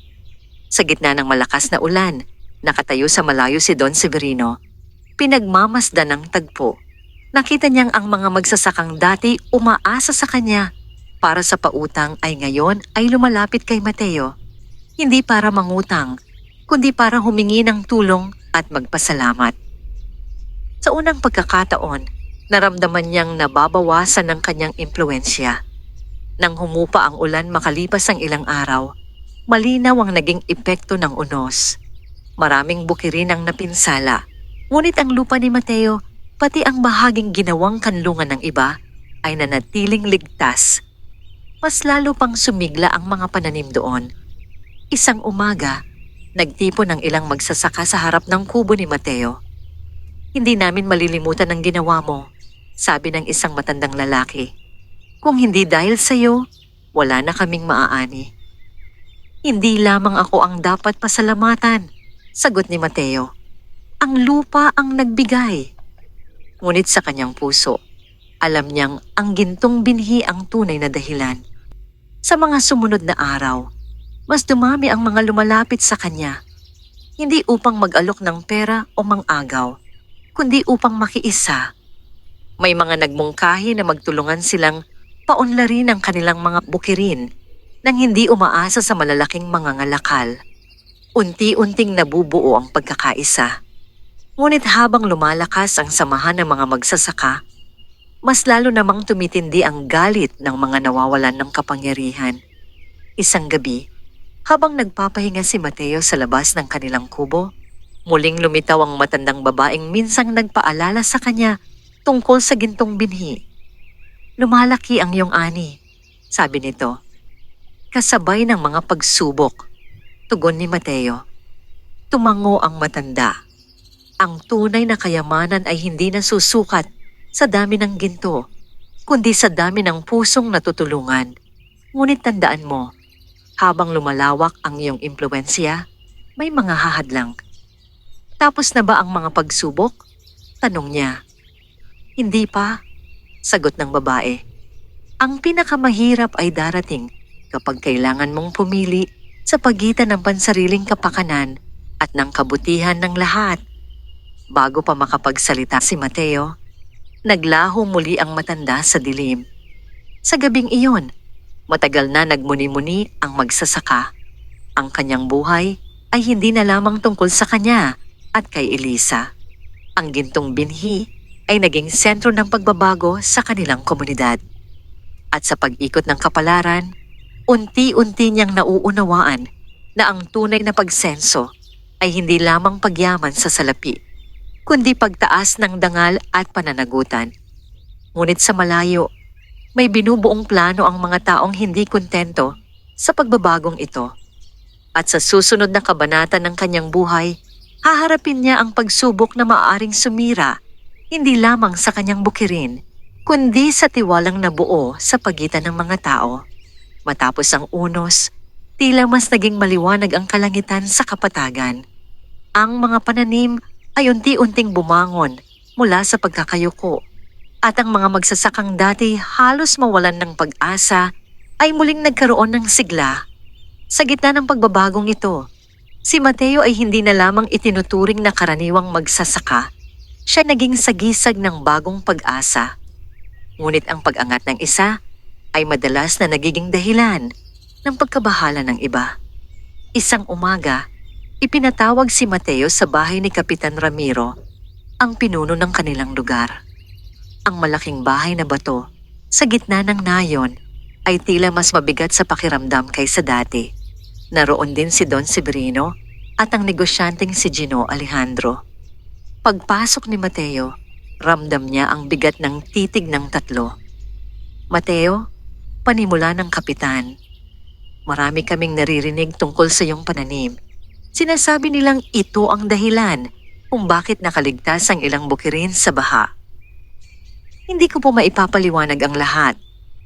Sa gitna ng malakas na ulan, nakatayo sa malayo si Don Severino. Pinagmamasdan ng tagpo. Nakita niyang ang mga magsasakang dati umaasa sa kanya para sa pautang ay ngayon ay lumalapit kay Mateo. Hindi para mangutang, kundi para humingi ng tulong at magpasalamat. Sa unang pagkakataon, naramdaman niyang nababawasan ng kanyang impluensya. Nang humupa ang ulan makalipas ang ilang araw, malinaw ang naging epekto ng unos. Maraming bukirin ang napinsala, ngunit ang lupa ni Mateo, pati ang bahaging ginawang kanlungan ng iba, ay nanatiling ligtas. Mas lalo pang sumigla ang mga pananim doon. Isang umaga, nagtipon ang ilang magsasaka sa harap ng kubo ni Mateo. Hindi namin malilimutan ang ginawa mo, sabi ng isang matandang lalaki. Kung hindi dahil sa iyo, wala na kaming maaani. Hindi lamang ako ang dapat pasalamatan, sagot ni Mateo. Ang lupa ang nagbigay. Ngunit sa kanyang puso, alam niyang ang gintong binhi ang tunay na dahilan. Sa mga sumunod na araw, mas dumami ang mga lumalapit sa kanya. Hindi upang mag-alok ng pera o mang-agaw, kundi upang makiisa. May mga nagmungkahi na magtulungan silang paunlarin ang kanilang mga bukirin nang hindi umaasa sa malalaking mga ngalakal. Unti-unting nabubuo ang pagkakaisa. Ngunit habang lumalakas ang samahan ng mga magsasaka, mas lalo namang tumitindi ang galit ng mga nawawalan ng kapangyarihan. Isang gabi, habang nagpapahinga si Mateo sa labas ng kanilang kubo, muling lumitaw ang matandang babaeng minsang nagpaalala sa kanya tungkol sa gintong binhi. Lumalaki ang iyong ani, sabi nito. Kasabay ng mga pagsubok, tugon ni Mateo. Tumango ang matanda. Ang tunay na kayamanan ay hindi nasusukat sa dami ng ginto, kundi sa dami ng pusong natutulungan. Ngunit tandaan mo, habang lumalawak ang iyong impluensya, may mga hahadlang. Tapos na ba ang mga pagsubok? Tanong niya. Hindi pa, sagot ng babae. Ang pinakamahirap ay darating kapag kailangan mong pumili sa pagitan ng pansariling kapakanan at ng kabutihan ng lahat. Bago pa makapagsalita si Mateo, naglaho muli ang matanda sa dilim. Sa gabing iyon, matagal na nagmuni-muni ang magsasaka. Ang kanyang buhay ay hindi na lamang tungkol sa kanya at kay Elisa. Ang gintong binhi ay naging sentro ng pagbabago sa kanilang komunidad. At sa pag-ikot ng kapalaran, unti-unti niyang nauunawaan na ang tunay na pagsenso ay hindi lamang pagyaman sa salapi, kundi pagtaas ng dangal at pananagutan. Ngunit sa malayo, may binubuong plano ang mga taong hindi kontento sa pagbabagong ito. At sa susunod na kabanata ng kanyang buhay, haharapin niya ang pagsubok na maaaring sumira, hindi lamang sa kanyang bukirin, kundi sa tiwalang nabuo sa pagitan ng mga tao. Matapos ang unos, tila mas naging maliwanag ang kalangitan sa kapatagan. Ang mga pananim ay unti-unting bumangon mula sa pagkakayuko, at ang mga magsasakang dati halos mawalan ng pag-asa ay muling nagkaroon ng sigla. Sa gitna ng pagbabagong ito, si Mateo ay hindi na lamang itinuturing na karaniwang magsasaka. Siya naging sagisag ng bagong pag-asa. Ngunit ang pag-angat ng isa ay madalas na nagiging dahilan ng pagkabahala ng iba. Isang umaga, ipinatawag si Mateo sa bahay ni Kapitan Ramiro, ang pinuno ng kanilang lugar. Ang malaking bahay na bato sa gitna ng nayon ay tila mas mabigat sa pakiramdam kaysa dati. Naroon din si Don Severino at ang negosyanteng si Gino Alejandro. Pagpasok ni Mateo, ramdam niya ang bigat ng titig ng tatlo. "Mateo, panimula ng kapitan. Marami kaming naririnig tungkol sa iyong pananim. Sinasabi nilang ito ang dahilan kung bakit nakaligtas ang ilang bukirin sa baha." "Hindi ko po maipapaliwanag ang lahat,"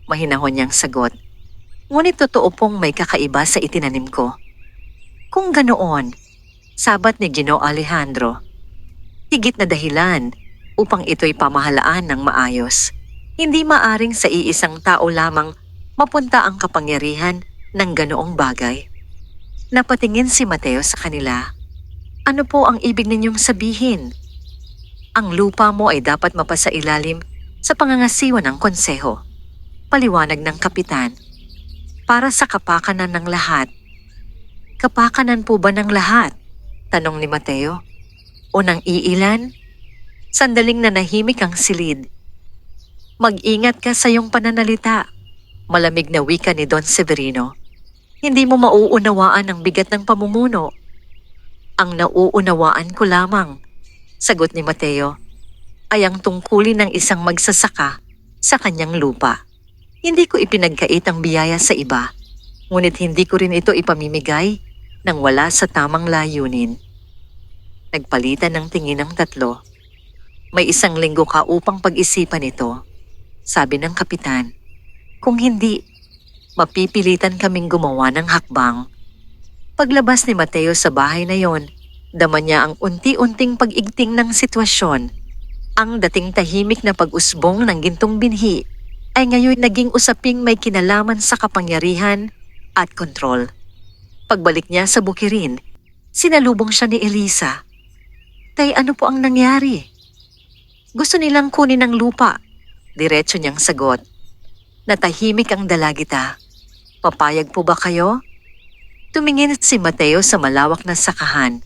mahinahon niyang sagot. "Ngunit totoo pong may kakaiba sa itinanim ko." "Kung ganoon," sabat ni Gino Alejandro, "higit na dahilan upang ito'y pamahalaan ng maayos. Hindi maaring sa iisang tao lamang mapunta ang kapangyarihan ng ganoong bagay." Napatingin si Mateo sa kanila. "Ano po ang ibig ninyong sabihin?" "Ang lupa mo ay dapat mapasailalim sa pangangasiwa ng konseho," paliwanag ng kapitan. "Para sa kapakanan ng lahat." "Kapakanan po ba ng lahat?" tanong ni Mateo. "O ng iilan?" Sandaling nanahimik ang silid. "Mag-ingat ka sa iyong pananalita," malamig na wika ni Don Severino. "Hindi mo mauunawaan ang bigat ng pamumuno." "Ang nauunawaan ko lamang," sagot ni Mateo, "ay ang tungkulin ng isang magsasaka sa kanyang lupa. Hindi ko ipinagkait ang biyaya sa iba, ngunit hindi ko rin ito ipamimigay nang wala sa tamang layunin." Nagpalitan ng tingin ng tatlo. "May 1 linggo ka upang pag-isipan ito," sabi ng kapitan. "Kung hindi, mapipilitan kaming gumawa ng hakbang." Paglabas ni Mateo sa bahay na yon, dama niya ang unti-unting pag-igting ng sitwasyon. Ang dating tahimik na pag-usbong ng gintong binhi ay ngayon naging usaping may kinalaman sa kapangyarihan at kontrol. Pagbalik niya sa bukirin, sinalubong siya ni Elisa. "Tay, ano po ang nangyari?" "Gusto nilang kunin ang lupa," diretso niyang sagot. Natahimik ang dalagita. "Papayag po ba kayo?" Tumingin si Mateo sa malawak na sakahan.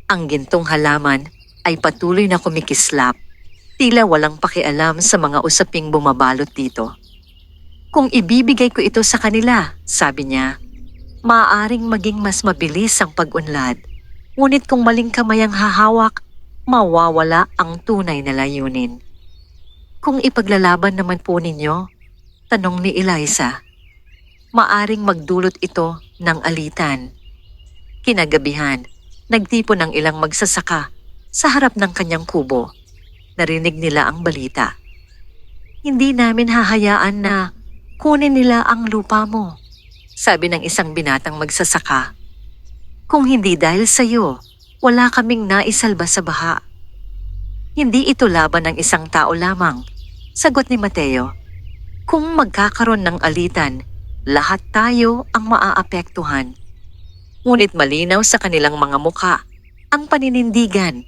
Ang gintong halaman ay patuloy na kumikislap, tila walang pakialam sa mga usaping bumabalot dito. "Kung ibibigay ko ito sa kanila," sabi niya, "maaaring maging mas mabilis ang pag-unlad. Ngunit kung maling kamay ang hahawak, mawawala ang tunay na layunin." "Kung ipaglalaban naman po ninyo?" tanong ni Eliza. "Maaring magdulot ito ng alitan." Kinagabihan, nagtipon ng ilang magsasaka sa harap ng kanyang kubo. Narinig nila ang balita. "Hindi namin hahayaan na kunin nila ang lupa mo," sabi ng isang binatang magsasaka. "Kung hindi dahil sa iyo, wala kaming naisalba sa baha." "Hindi ito laban ng isang tao lamang," sagot ni Mateo. "Kung magkakaroon ng alitan, lahat tayo ang maaapektuhan." Ngunit malinaw sa kanilang mga muka ang paninindigan.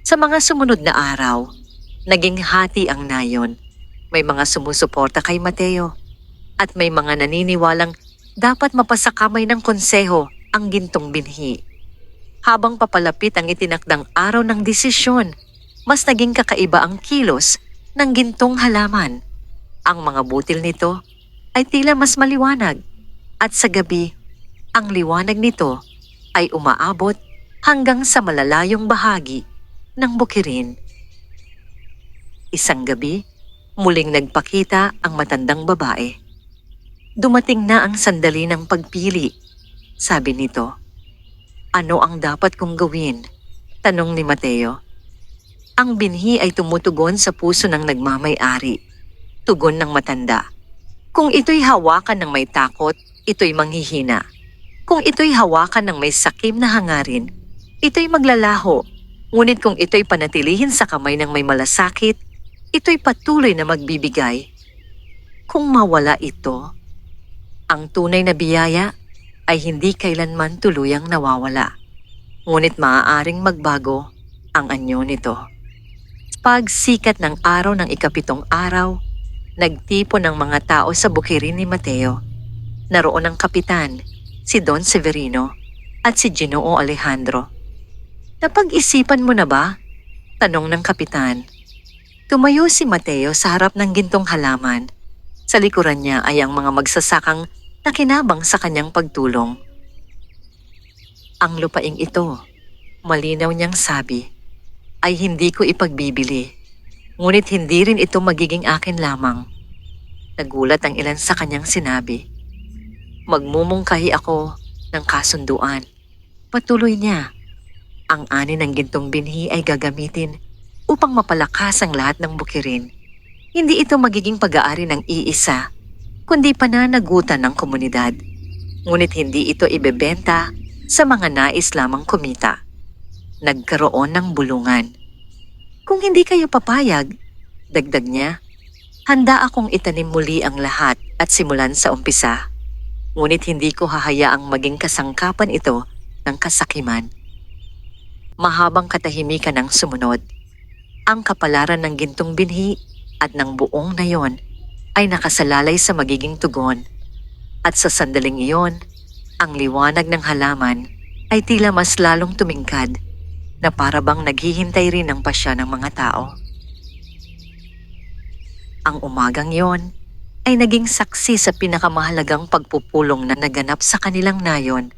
Sa mga sumunod na araw, naging hati ang nayon. May mga sumusuporta kay Mateo at may mga naniniwalang dapat mapasakamay ng konseho ang gintong binhi. Habang papalapit ang itinakdang araw ng desisyon, mas naging kakaiba ang kilos ng gintong halaman. Ang mga butil nito ay tila mas maliwanag at sa gabi, ang liwanag nito ay umaabot hanggang sa malalayong bahagi ng bukirin. Isang gabi, muling nagpakita ang matandang babae. Dumating na ang sandali ng pagpili, sabi nito. Ano ang dapat kong gawin? Tanong ni Mateo. Ang binhi ay tumutugon sa puso ng nagmamay-ari. Tugon ng matanda. Kung ito'y hawakan ng may takot, ito'y manghihina. Kung ito'y hawakan ng may sakim na hangarin, ito'y maglalaho. Ngunit kung ito'y panatilihin sa kamay ng may malasakit, ito'y patuloy na magbibigay. Kung mawala ito, ang tunay na biyaya ay hindi kailanman tuluyang nawawala. Ngunit maaaring magbago ang anyo nito. Pagsikat ng araw ng ikapitong araw, nagtipon ng mga tao sa bukirin ni Mateo. Naroon ang kapitan, si Don Severino at si Ginoo Alejandro. Napag-isipan mo na ba? Tanong ng kapitan. Tumayo si Mateo sa harap ng gintong halaman. Sa likuran niya ay ang mga magsasakang nakinabang sa kanyang pagtulong. Ang lupaing ito, malinaw niyang sabi, ay hindi ko ipagbibili. Ngunit hindi rin ito magiging akin lamang. Nagulat ang ilan sa kanyang sinabi. Magmumungkahi ako ng kasunduan. Patuloy niya. Ang ani ng gintong binhi ay gagamitin upang mapalakas ang lahat ng bukirin. Hindi ito magiging pag-aari ng iisa, kundi pananagutan ng komunidad. Ngunit hindi ito ibebenta sa mga nais lamang kumita. Nagkaroon ng bulungan. Kung hindi kayo papayag, dagdag niya, handa akong itanim muli ang lahat at simulan sa umpisa. Ngunit hindi ko hahayaang maging kasangkapan ito ng kasakiman. Mahabang katahimikan ang sumunod. Ang kapalaran ng gintong binhi at ng buong nayon ay nakasalalay sa magiging tugon. At sa sandaling iyon, ang liwanag ng halaman ay tila mas lalong tumingkad na parabang naghihintay rin ng pasya ng mga tao. Ang umagang iyon ay naging saksi sa pinakamahalagang pagpupulong na naganap sa kanilang nayon.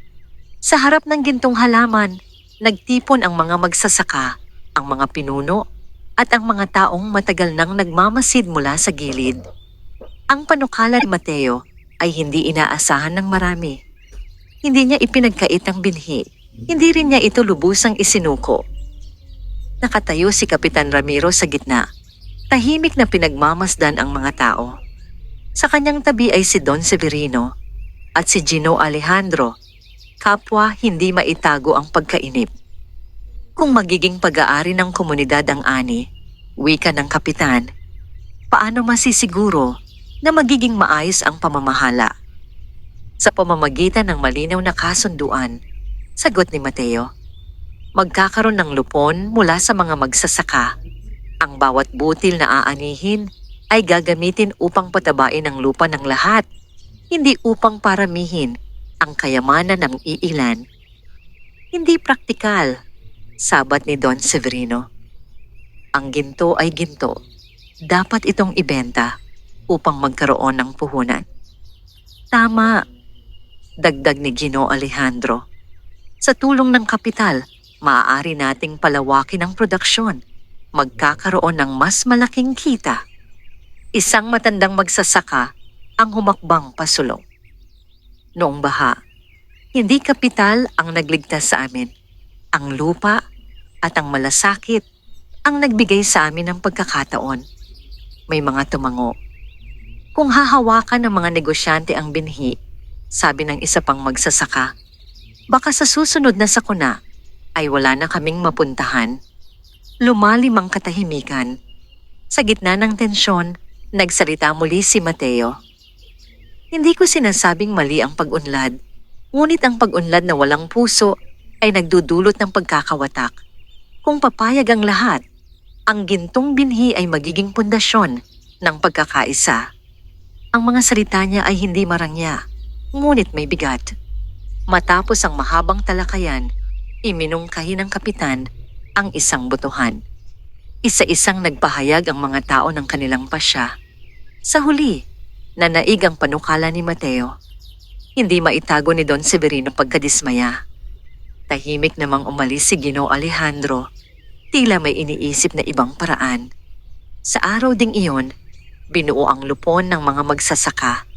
Sa harap ng gintong halaman, nagtipon ang mga magsasaka, ang mga pinuno, at ang mga taong matagal nang nagmamasid mula sa gilid. Ang panukala ni Mateo ay hindi inaasahan ng marami. Hindi niya ipinagkait ang binhi. Hindi rin niya ito lubusang isinuko. Nakatayo si Kapitan Ramiro sa gitna. Tahimik na pinagmamasdan ang mga tao. Sa kanyang tabi ay si Don Severino at si Ginoo Alejandro. Kapwa hindi maitago ang pagkainip. Kung magiging pag-aari ng komunidad ang ani, wika ng kapitan, paano masisiguro na magiging maayos ang pamamahala? Sa pamamagitan ng malinaw na kasunduan, sagot ni Mateo, magkakaroon ng lupon mula sa mga magsasaka. Ang bawat butil na aanihin ay gagamitin upang patabain ang lupa ng lahat, hindi upang paramihin ang kayamanan ng iilan. Hindi praktikal, sabat ni Don Severino. Ang ginto ay ginto. Dapat itong ibenta upang magkaroon ng puhunan. Tama, dagdag ni Ginoo Alejandro. Sa tulong ng kapital, maaari nating palawakin ang produksyon. Magkakaroon ng mas malaking kita. Isang matandang magsasaka ang humakbang pasulong. Noong baha, hindi kapital ang nagligtas sa amin. Ang lupa at ang malasakit ang nagbigay sa amin ng pagkakataon. May mga tumango. Kung hahawakan ng mga negosyante ang binhi, sabi ng isa pang magsasaka, baka sa susunod na sakuna ay wala na kaming mapuntahan. Lumalim ang katahimikan. Sa gitna ng tensyon, nagsalita muli si Mateo. Hindi ko sinasabing mali ang pag-unlad, Ngunit ang pag-unlad na walang puso ay nagdudulot ng pagkakawatak. Kung papayag ang lahat, ang gintong binhi ay magiging pundasyon ng pagkakaisa. Ang mga salita niya ay hindi marangya, ngunit may bigat. Matapos ang mahabang talakayan, iminungkahi ng kapitan ang isang botohan. Isa-isang nagpahayag ang mga tao ng kanilang pasya. Sa huli, nanaig ang panukala ni Mateo. Hindi maitago ni Don Severino pagkadismaya. Tahimik namang umalis si Ginoo Alejandro, tila may iniisip na ibang paraan. Sa araw ding iyon, binuo ang lupon ng mga magsasaka.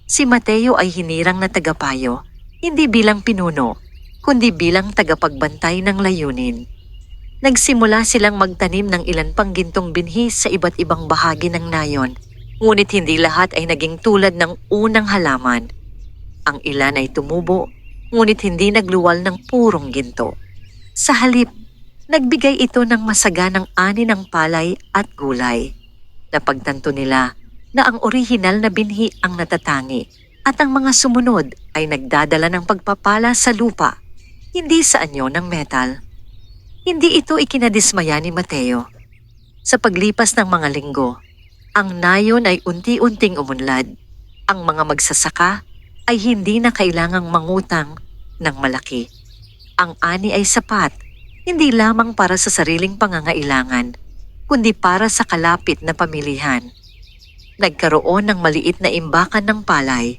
Si Mateo ay hinirang na tagapayo, hindi bilang pinuno, kundi bilang tagapagbantay ng layunin. Nagsimula silang magtanim ng ilan pang gintong binhi sa iba't ibang bahagi ng nayon, ngunit hindi lahat ay naging tulad ng unang halaman. Ang ilan ay tumubo, ngunit hindi nagluwal ng purong ginto. Sa halip, nagbigay ito ng masaganang ani ng palay at gulay. Napagtanto nila na ang orihinal na binhi ang natatangi at ang mga sumunod ay nagdadala ng pagpapala sa lupa, hindi sa anyo ng metal. Hindi ito ikinadismaya ni Mateo. Sa paglipas ng mga linggo, ang nayon ay unti-unting umunlad. Ang mga magsasaka ay hindi na kailangang mangutang ng malaki. Ang ani ay sapat, hindi lamang para sa sariling pangangailangan, kundi para sa kalapit na pamilihan. Nagkaroon ng maliit na imbakan ng palay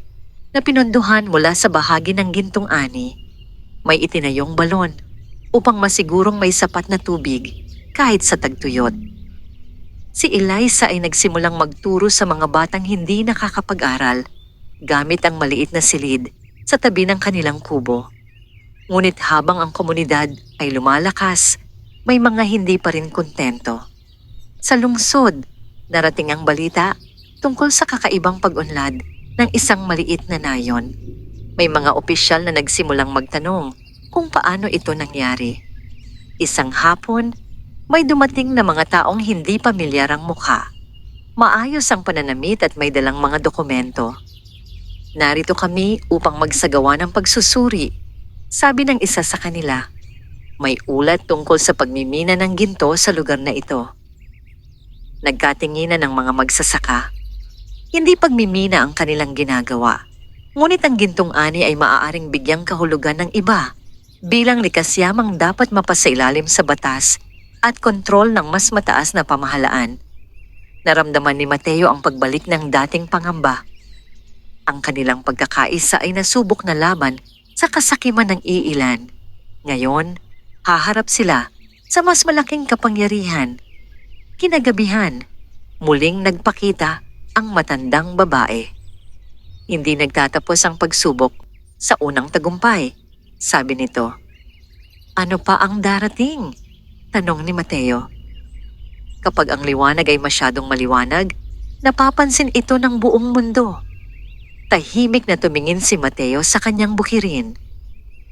na pinondohan mula sa bahagi ng gintong ani. May itinayong balon upang masigurong may sapat na tubig kahit sa tagtuyot. Si Eliza ay nagsimulang magturo sa mga batang hindi nakakapag-aral gamit ang maliit na silid sa tabi ng kanilang kubo. Ngunit habang ang komunidad ay lumalakas, may mga hindi pa rin kontento. Sa lungsod, narating ang balita tungkol sa kakaibang pag-unlad ng isang maliit na nayon. May mga opisyal na nagsimulang magtanong kung paano ito nangyari. Isang hapon, may dumating na mga taong hindi pamilyar ang mukha. Maayos ang pananamit at may dalang mga dokumento. Narito kami upang magsagawa ng pagsusuri, sabi ng isa sa kanila. May ulat tungkol sa pagmimina ng ginto sa lugar na ito. Nagkatinginan ng mga magsasaka. Hindi pagmimina ang kanilang ginagawa, ngunit ang gintong ani ay maaaring bigyang kahulugan ng iba bilang likas yamang dapat mapasailalim sa batas at kontrol ng mas mataas na pamahalaan. Naramdaman ni Mateo ang pagbalik ng dating pangamba. Ang kanilang pagkakaisa ay nasubok na laban sa kasakiman ng iilan. Ngayon, haharap sila sa mas malaking kapangyarihan. Kinagabihan, muling nagpakita ang matandang babae. Hindi nagtatapos ang pagsubok sa unang tagumpay, sabi nito. Ano pa ang darating? Tanong ni Mateo. Kapag ang liwanag ay masyadong maliwanag, napapansin ito ng buong mundo. Tahimik na tumingin si Mateo sa kanyang bukirin.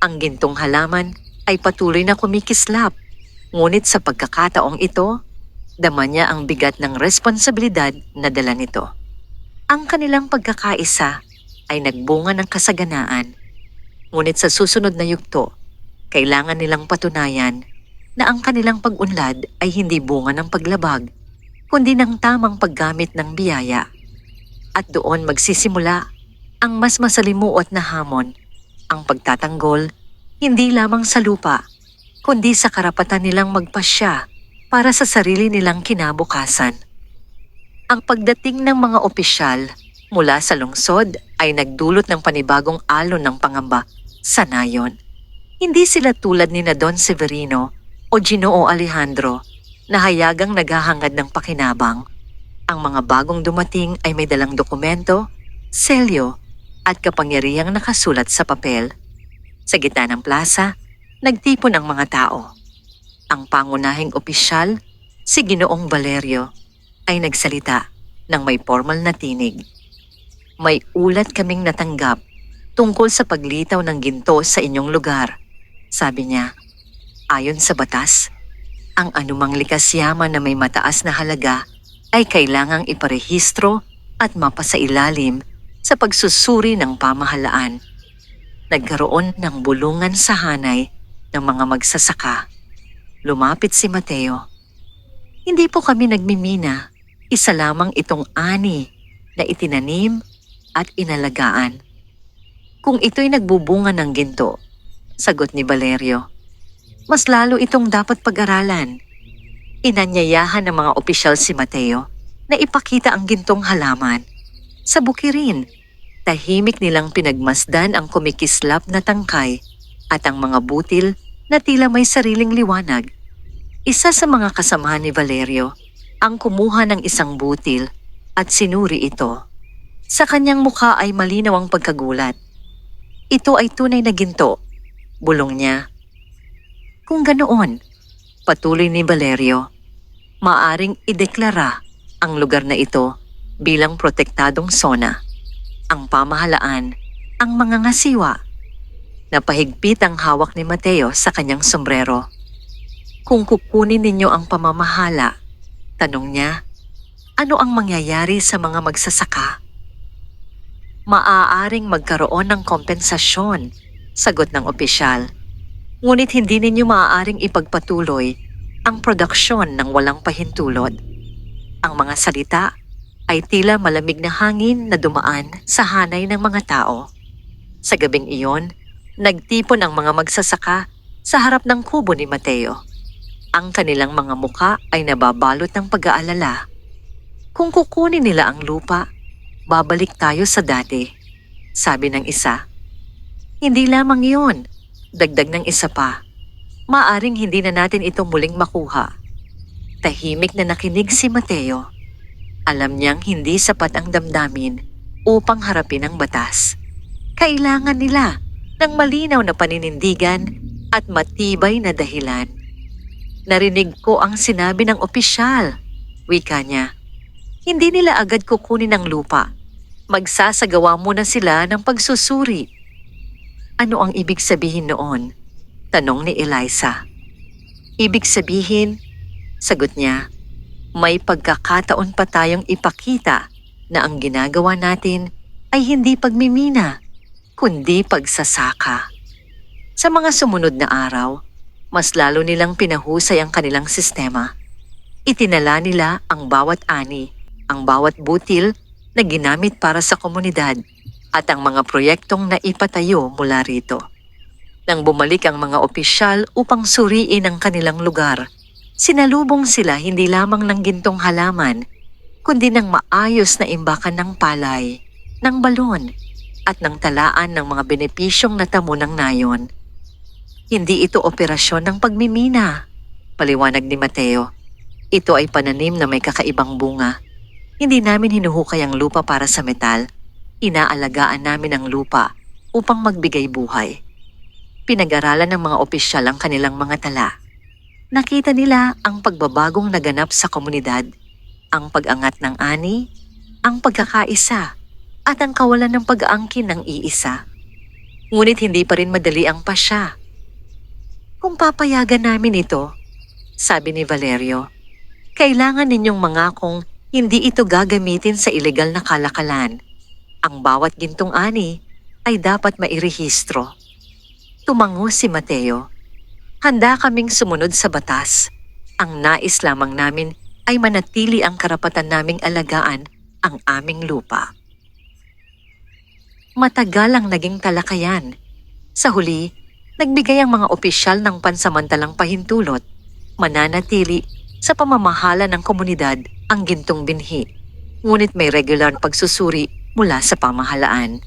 Ang gintong halaman ay patuloy na kumikislap, ngunit sa pagkakataong ito, dama niya ang bigat ng responsibilidad na dala nito. Ang kanilang pagkakaisa ay nagbunga ng kasaganaan, ngunit sa susunod na yugto, kailangan nilang patunayan na ang kanilang pag-unlad ay hindi bunga ng paglabag, kundi ng tamang paggamit ng biyaya. At doon magsisimula ang mas masalimuot na hamon, ang pagtatanggol, hindi lamang sa lupa, kundi sa karapatan nilang magpasya para sa sarili nilang kinabukasan. Ang pagdating ng mga opisyal mula sa lungsod ay nagdulot ng panibagong alon ng pangamba sa nayon. Hindi sila tulad ni na Don Severino o Ginoo Alejandro na hayagang naghahangad ng pakinabang. Ang mga bagong dumating ay may dalang dokumento, selyo at kapangyarihang nakasulat sa papel. Sa gitna ng plaza, nagtipon ang mga tao. Ang pangunahing opisyal, si Ginoong Valerio, ay nagsalita ng may formal na tinig. May ulat kaming natanggap tungkol sa paglitaw ng ginto sa inyong lugar. Sabi niya, ayon sa batas, ang anumang likas yaman na may mataas na halaga ay kailangang iparehistro at mapasailalim sa pagsusuri ng pamahalaan. Nagkaroon ng bulungan sa hanay ng mga magsasaka. Lumapit si Mateo. Hindi po kami nagmimina. Isa lamang itong ani na itinanim at inalagaan. Kung ito'y nagbubunga ng ginto, sagot ni Valerio, mas lalo itong dapat pag-aralan. Inanyayahan ng mga opisyal si Mateo na ipakita ang gintong halaman. Sa bukirin, tahimik nilang pinagmasdan ang kumikislap na tangkay at ang mga butil na tila may sariling liwanag. Isa sa mga kasamahan ni Valerio ang kumuha ng isang butil at sinuri ito. Sa kanyang mukha ay malinaw ang pagkagulat. Ito ay tunay na ginto, bulong niya. Kung ganoon, patuloy ni Valerio, maaring ideklara ang lugar na ito bilang protektadong zona. Ang pamahalaan, ang mga ngasiwa. Napahigpit ang hawak ni Mateo sa kanyang sombrero. Kung kukunin ninyo ang pamamahala, tanong niya, ano ang mangyayari sa mga magsasaka? Maaaring magkaroon ng kompensasyon, sagot ng opisyal. Ngunit hindi ninyo maaaring ipagpatuloy ang produksyon ng walang pahintulot. Ang mga salita ay tila malamig na hangin na dumaan sa hanay ng mga tao. Sa gabing iyon, nagtipon ang mga magsasaka sa harap ng kubo ni Mateo. Ang kanilang mga mukha ay nababalot ng pag-aalala. Kung kukunin nila ang lupa, babalik tayo sa dati, sabi ng isa. Hindi lamang iyon, dagdag ng isa pa. Maaring hindi na natin ito muling makuha. Tahimik na nakinig si Mateo. Alam niyang hindi sapat ang damdamin upang harapin ang batas. Kailangan nila ng malinaw na paninindigan at matibay na dahilan. Narinig ko ang sinabi ng opisyal, wika niya. Hindi nila agad kukunin ang lupa. Magsasagawa muna sila ng pagsusuri. Ano ang ibig sabihin noon? Tanong ni Eliza. Ibig sabihin, sagot niya, may pagkakataon pa tayong ipakita na ang ginagawa natin ay hindi pagmimina, kundi pagsasaka. Sa mga sumunod na araw, mas lalo nilang pinahusay ang kanilang sistema. Itinala nila ang bawat ani, ang bawat butil na ginamit para sa komunidad at ang mga proyektong naipatayo mula rito. Nang bumalik ang mga opisyal upang suriin ang kanilang lugar, sinalubong sila hindi lamang ng gintong halaman, kundi ng maayos na imbakan ng palay, ng balon, at ng talaan ng mga benepisyong natamo ng nayon. Hindi ito operasyon ng pagmimina, paliwanag ni Mateo. Ito ay pananim na may kakaibang bunga. Hindi namin hinuhukay ang lupa para sa metal. Inaalagaan namin ang lupa upang magbigay buhay. Pinag-aralan ng mga opisyal ang kanilang mga tala. Nakita nila ang pagbabagong naganap sa komunidad, ang pag-angat ng ani, ang pagkakaisa, at ang kawalan ng pag-aangkin ng iisa. Ngunit hindi pa rin madali ang pasya. Kung papayagan namin ito, sabi ni Valerio, kailangan ninyong mangakong hindi ito gagamitin sa ilegal na kalakalan. Ang bawat gintong ani ay dapat mairehistro. Tumango si Mateo. Handa kaming sumunod sa batas. Ang nais lamang namin ay manatili ang karapatan naming alagaan ang aming lupa. Matagal ang naging talakayan. Sa huli, nagbigay ang mga opisyal ng pansamantalang pahintulot, mananatili sa pamamahala ng komunidad ang gintong binhi, ngunit may regular na pagsusuri mula sa pamahalaan.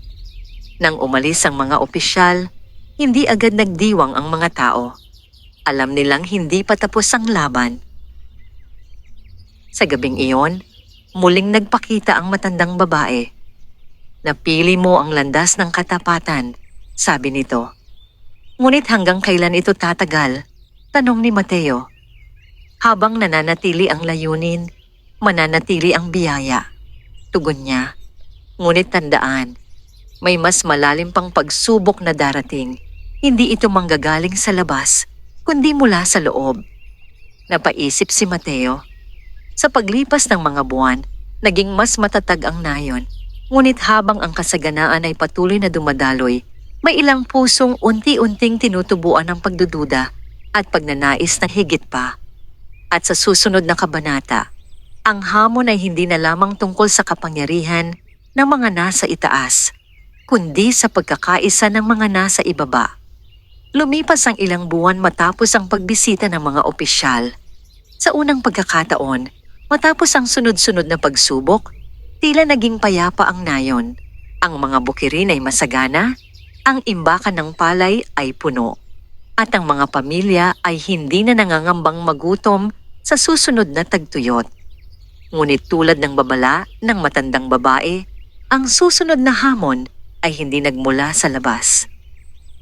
Nang umalis ang mga opisyal, hindi agad nagdiwang ang mga tao. Alam nilang hindi pa tapos ang laban. Sa gabing iyon, muling nagpakita ang matandang babae. Napili mo ang landas ng katapatan, sabi nito. Ngunit hanggang kailan ito tatagal? Tanong ni Mateo. Habang nananatili ang layunin, mananatili ang biyaya. Tugon niya. Ngunit tandaan, may mas malalim pang pagsubok na darating. Hindi ito manggagaling sa labas, kundi mula sa loob. Napaisip si Mateo. Sa paglipas ng mga buwan, naging mas matatag ang nayon. Ngunit habang ang kasaganaan ay patuloy na dumadaloy, May ilang pusong unti-unting tinutubuan ng pagdududa at pagnanais na higit pa. At sa susunod na kabanata, ang hamon ay hindi na lamang tungkol sa kapangyarihan ng mga nasa itaas, kundi sa pagkakaisa ng mga nasa ibaba. Lumipas ang ilang buwan matapos ang pagbisita ng mga opisyal. Sa unang pagkakataon, matapos ang sunod-sunod na pagsubok, tila naging payapa ang nayon. Ang mga bukirin ay masagana, ang imbakan ng palay ay puno, at ang mga pamilya ay hindi na nangangambang magutom sa susunod na tagtuyot. Ngunit tulad ng babala ng matandang babae, ang susunod na hamon ay hindi nagmula sa labas.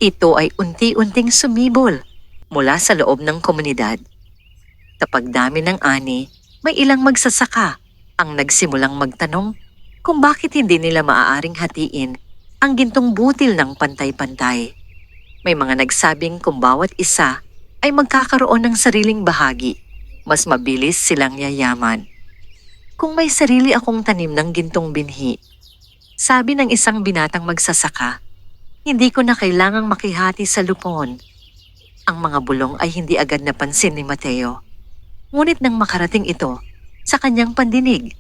Ito ay unti-unting sumibol mula sa loob ng komunidad. Sa pagdami ng ani, may ilang magsasaka ang nagsimulang magtanong kung bakit hindi nila maaaring hatiin ang gintong butil ng pantay-pantay. May mga nagsabing kung bawat isa ay magkakaroon ng sariling bahagi, mas mabilis silang yayaman. Kung may sarili akong tanim ng gintong binhi, sabi ng isang binatang magsasaka, hindi ko na kailangang makihati sa lupon. Ang mga bulong ay hindi agad napansin ni Mateo. Ngunit nang makarating ito sa kanyang pandinig,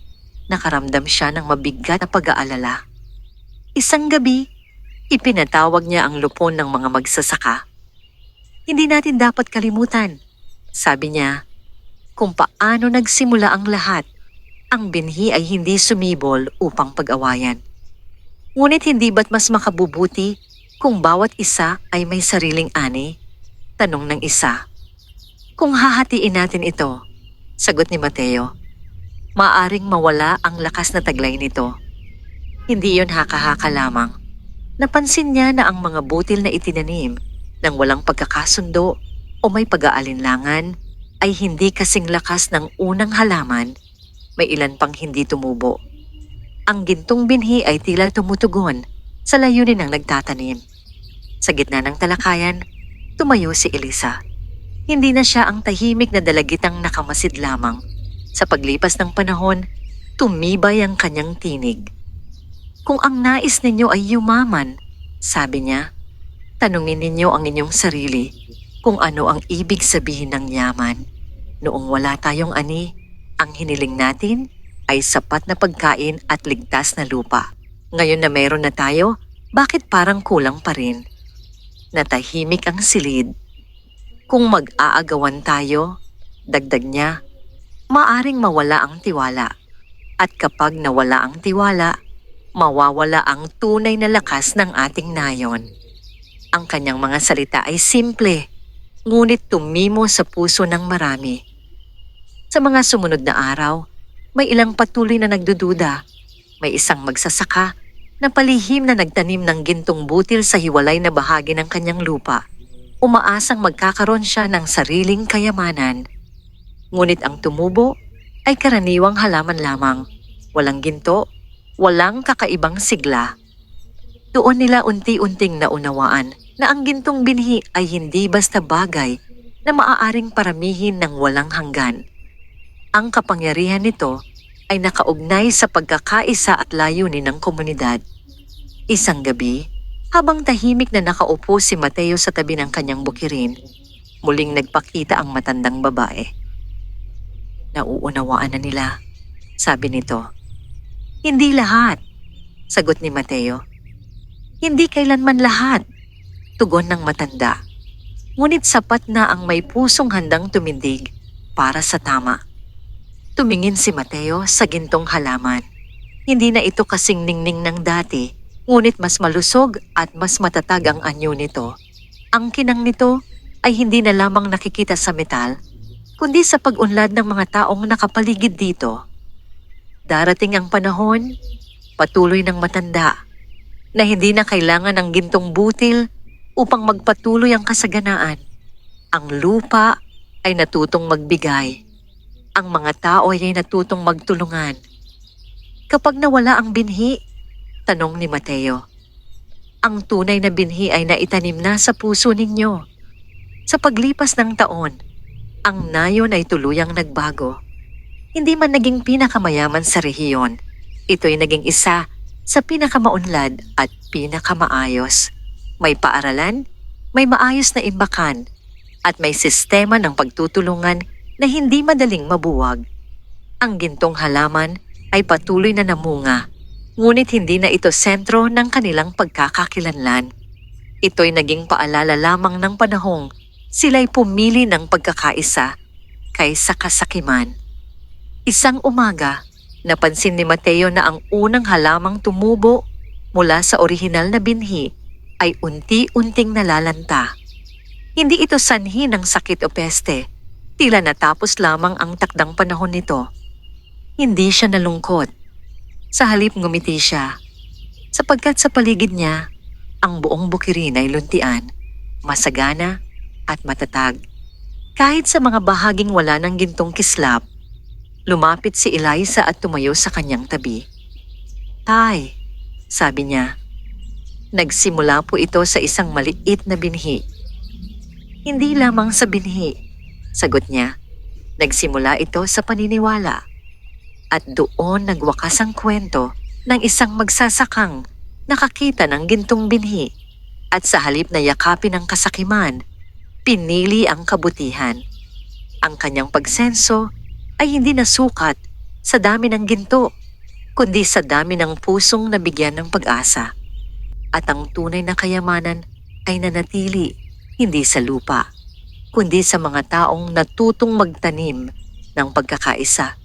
nakaramdam siya ng mabigat na pag-aalala. Isang gabi, ipinatawag niya ang lupon ng mga magsasaka. Hindi natin dapat kalimutan, sabi niya, kung paano nagsimula ang lahat. Ang binhi ay hindi sumibol upang pag-awayan. Ngunit hindi ba't mas makabubuti kung bawat isa ay may sariling ani? Tanong ng isa. Kung hahatiin natin ito, sagot ni Mateo, maaring mawala ang lakas na taglay nito. Hindi yon haka-haka lamang. Napansin niya na ang mga butil na itinanim ng walang pagkakasundo o may pag-aalinlangan ay hindi kasing lakas ng unang halaman. May ilan pang hindi tumubo. Ang gintong binhi ay tila tumutugon sa layunin ng nagtatanim. Sa gitna ng talakayan, tumayo si Elisa. Hindi na siya ang tahimik na dalagitang nakamasid lamang. Sa paglipas ng panahon, tumibay ang kanyang tinig. Kung ang nais ninyo ay yumaman, sabi niya, tanungin ninyo ang inyong sarili kung ano ang ibig sabihin ng yaman. Noong wala tayong ani, ang hiniling natin ay sapat na pagkain at ligtas na lupa. Ngayon na meron na tayo, bakit parang kulang pa rin? Natahimik ang silid. Kung mag-aagawan tayo, dagdag niya, maaring mawala ang tiwala. At kapag nawala ang tiwala, mawawala ang tunay na lakas ng ating nayon. Ang kanyang mga salita ay simple, ngunit tumimo sa puso ng marami. Sa mga sumunod na araw, may ilang patuloy na nagdududa. May isang magsasaka na palihim na nagtanim ng gintong butil sa hiwalay na bahagi ng kanyang lupa. Umaasang magkakaroon siya ng sariling kayamanan. Ngunit ang tumubo ay karaniwang halaman lamang. Walang ginto, walang kakaibang sigla. Doon nila unti-unting naunawaan na ang gintong binhi ay hindi basta bagay na maaaring paramihin ng walang hanggan. Ang kapangyarihan nito ay nakaugnay sa pagkakaisa at layunin ng komunidad. Isang gabi, habang tahimik na nakaupo si Mateo sa tabi ng kanyang bukirin, muling nagpakita ang matandang babae. Nauunawaan na nila, sabi nito. Hindi lahat, sagot ni Mateo. Hindi kailanman lahat, tugon ng matanda. Ngunit sapat na ang may pusong handang tumindig para sa tama. Tumingin si Mateo sa gintong halaman. Hindi na ito kasing ningning ng dati, ngunit mas malusog at mas matatag ang anyo nito. Ang kinang nito ay hindi na lamang nakikita sa metal, kundi sa pag-unlad ng mga taong nakapaligid dito. Darating ang panahon, patuloy ng matanda, na hindi na kailangan ng gintong butil upang magpatuloy ang kasaganaan. Ang lupa ay natutong magbigay. Ang mga tao ay natutong magtulungan. Kapag nawala ang binhi, tanong ni Mateo, ang tunay na binhi ay naitanim na sa puso ninyo. Sa paglipas ng taon, ang nayon ay tuluyang nagbago. Hindi man naging pinakamayaman sa rehiyon, ito'y naging isa sa pinakamaunlad at pinakamaayos. May paaralan, may maayos na imbakan, at may sistema ng pagtutulungan na hindi madaling mabuwag. Ang gintong halaman ay patuloy na namunga, ngunit hindi na ito sentro ng kanilang pagkakakilanlan. Ito'y naging paalala lamang ng panahong sila'y pumili ng pagkakaisa kaysa kasakiman. Isang umaga, napansin ni Mateo na ang unang halamang tumubo mula sa orihinal na binhi ay unti-unting nalalanta. Hindi ito sanhi ng sakit o peste, tila natapos lamang ang takdang panahon nito. Hindi siya nalungkot. Sa halip ngumiti siya, sapagkat sa paligid niya, ang buong bukirin ay luntian, masagana at matatag. Kahit sa mga bahaging wala ng gintong kislap, lumapit si Eliza at tumayo sa kanyang tabi. "Tay," sabi niya. Nagsimula po ito sa isang maliit na binhi. "Hindi lamang sa binhi," sagot niya. "Nagsimula ito sa paniniwala." At doon nagwakas ang kwento ng isang magsasakang nakakita ng gintong binhi at sa halip na yakapin ang kasakiman, pinili ang kabutihan. Ang kanyang pagsenso ay hindi nasukat sa dami ng ginto, kundi sa dami ng pusong nabigyan ng pag-asa. At ang tunay na kayamanan ay nanatili hindi sa lupa, kundi sa mga taong natutong magtanim ng pagkakaisa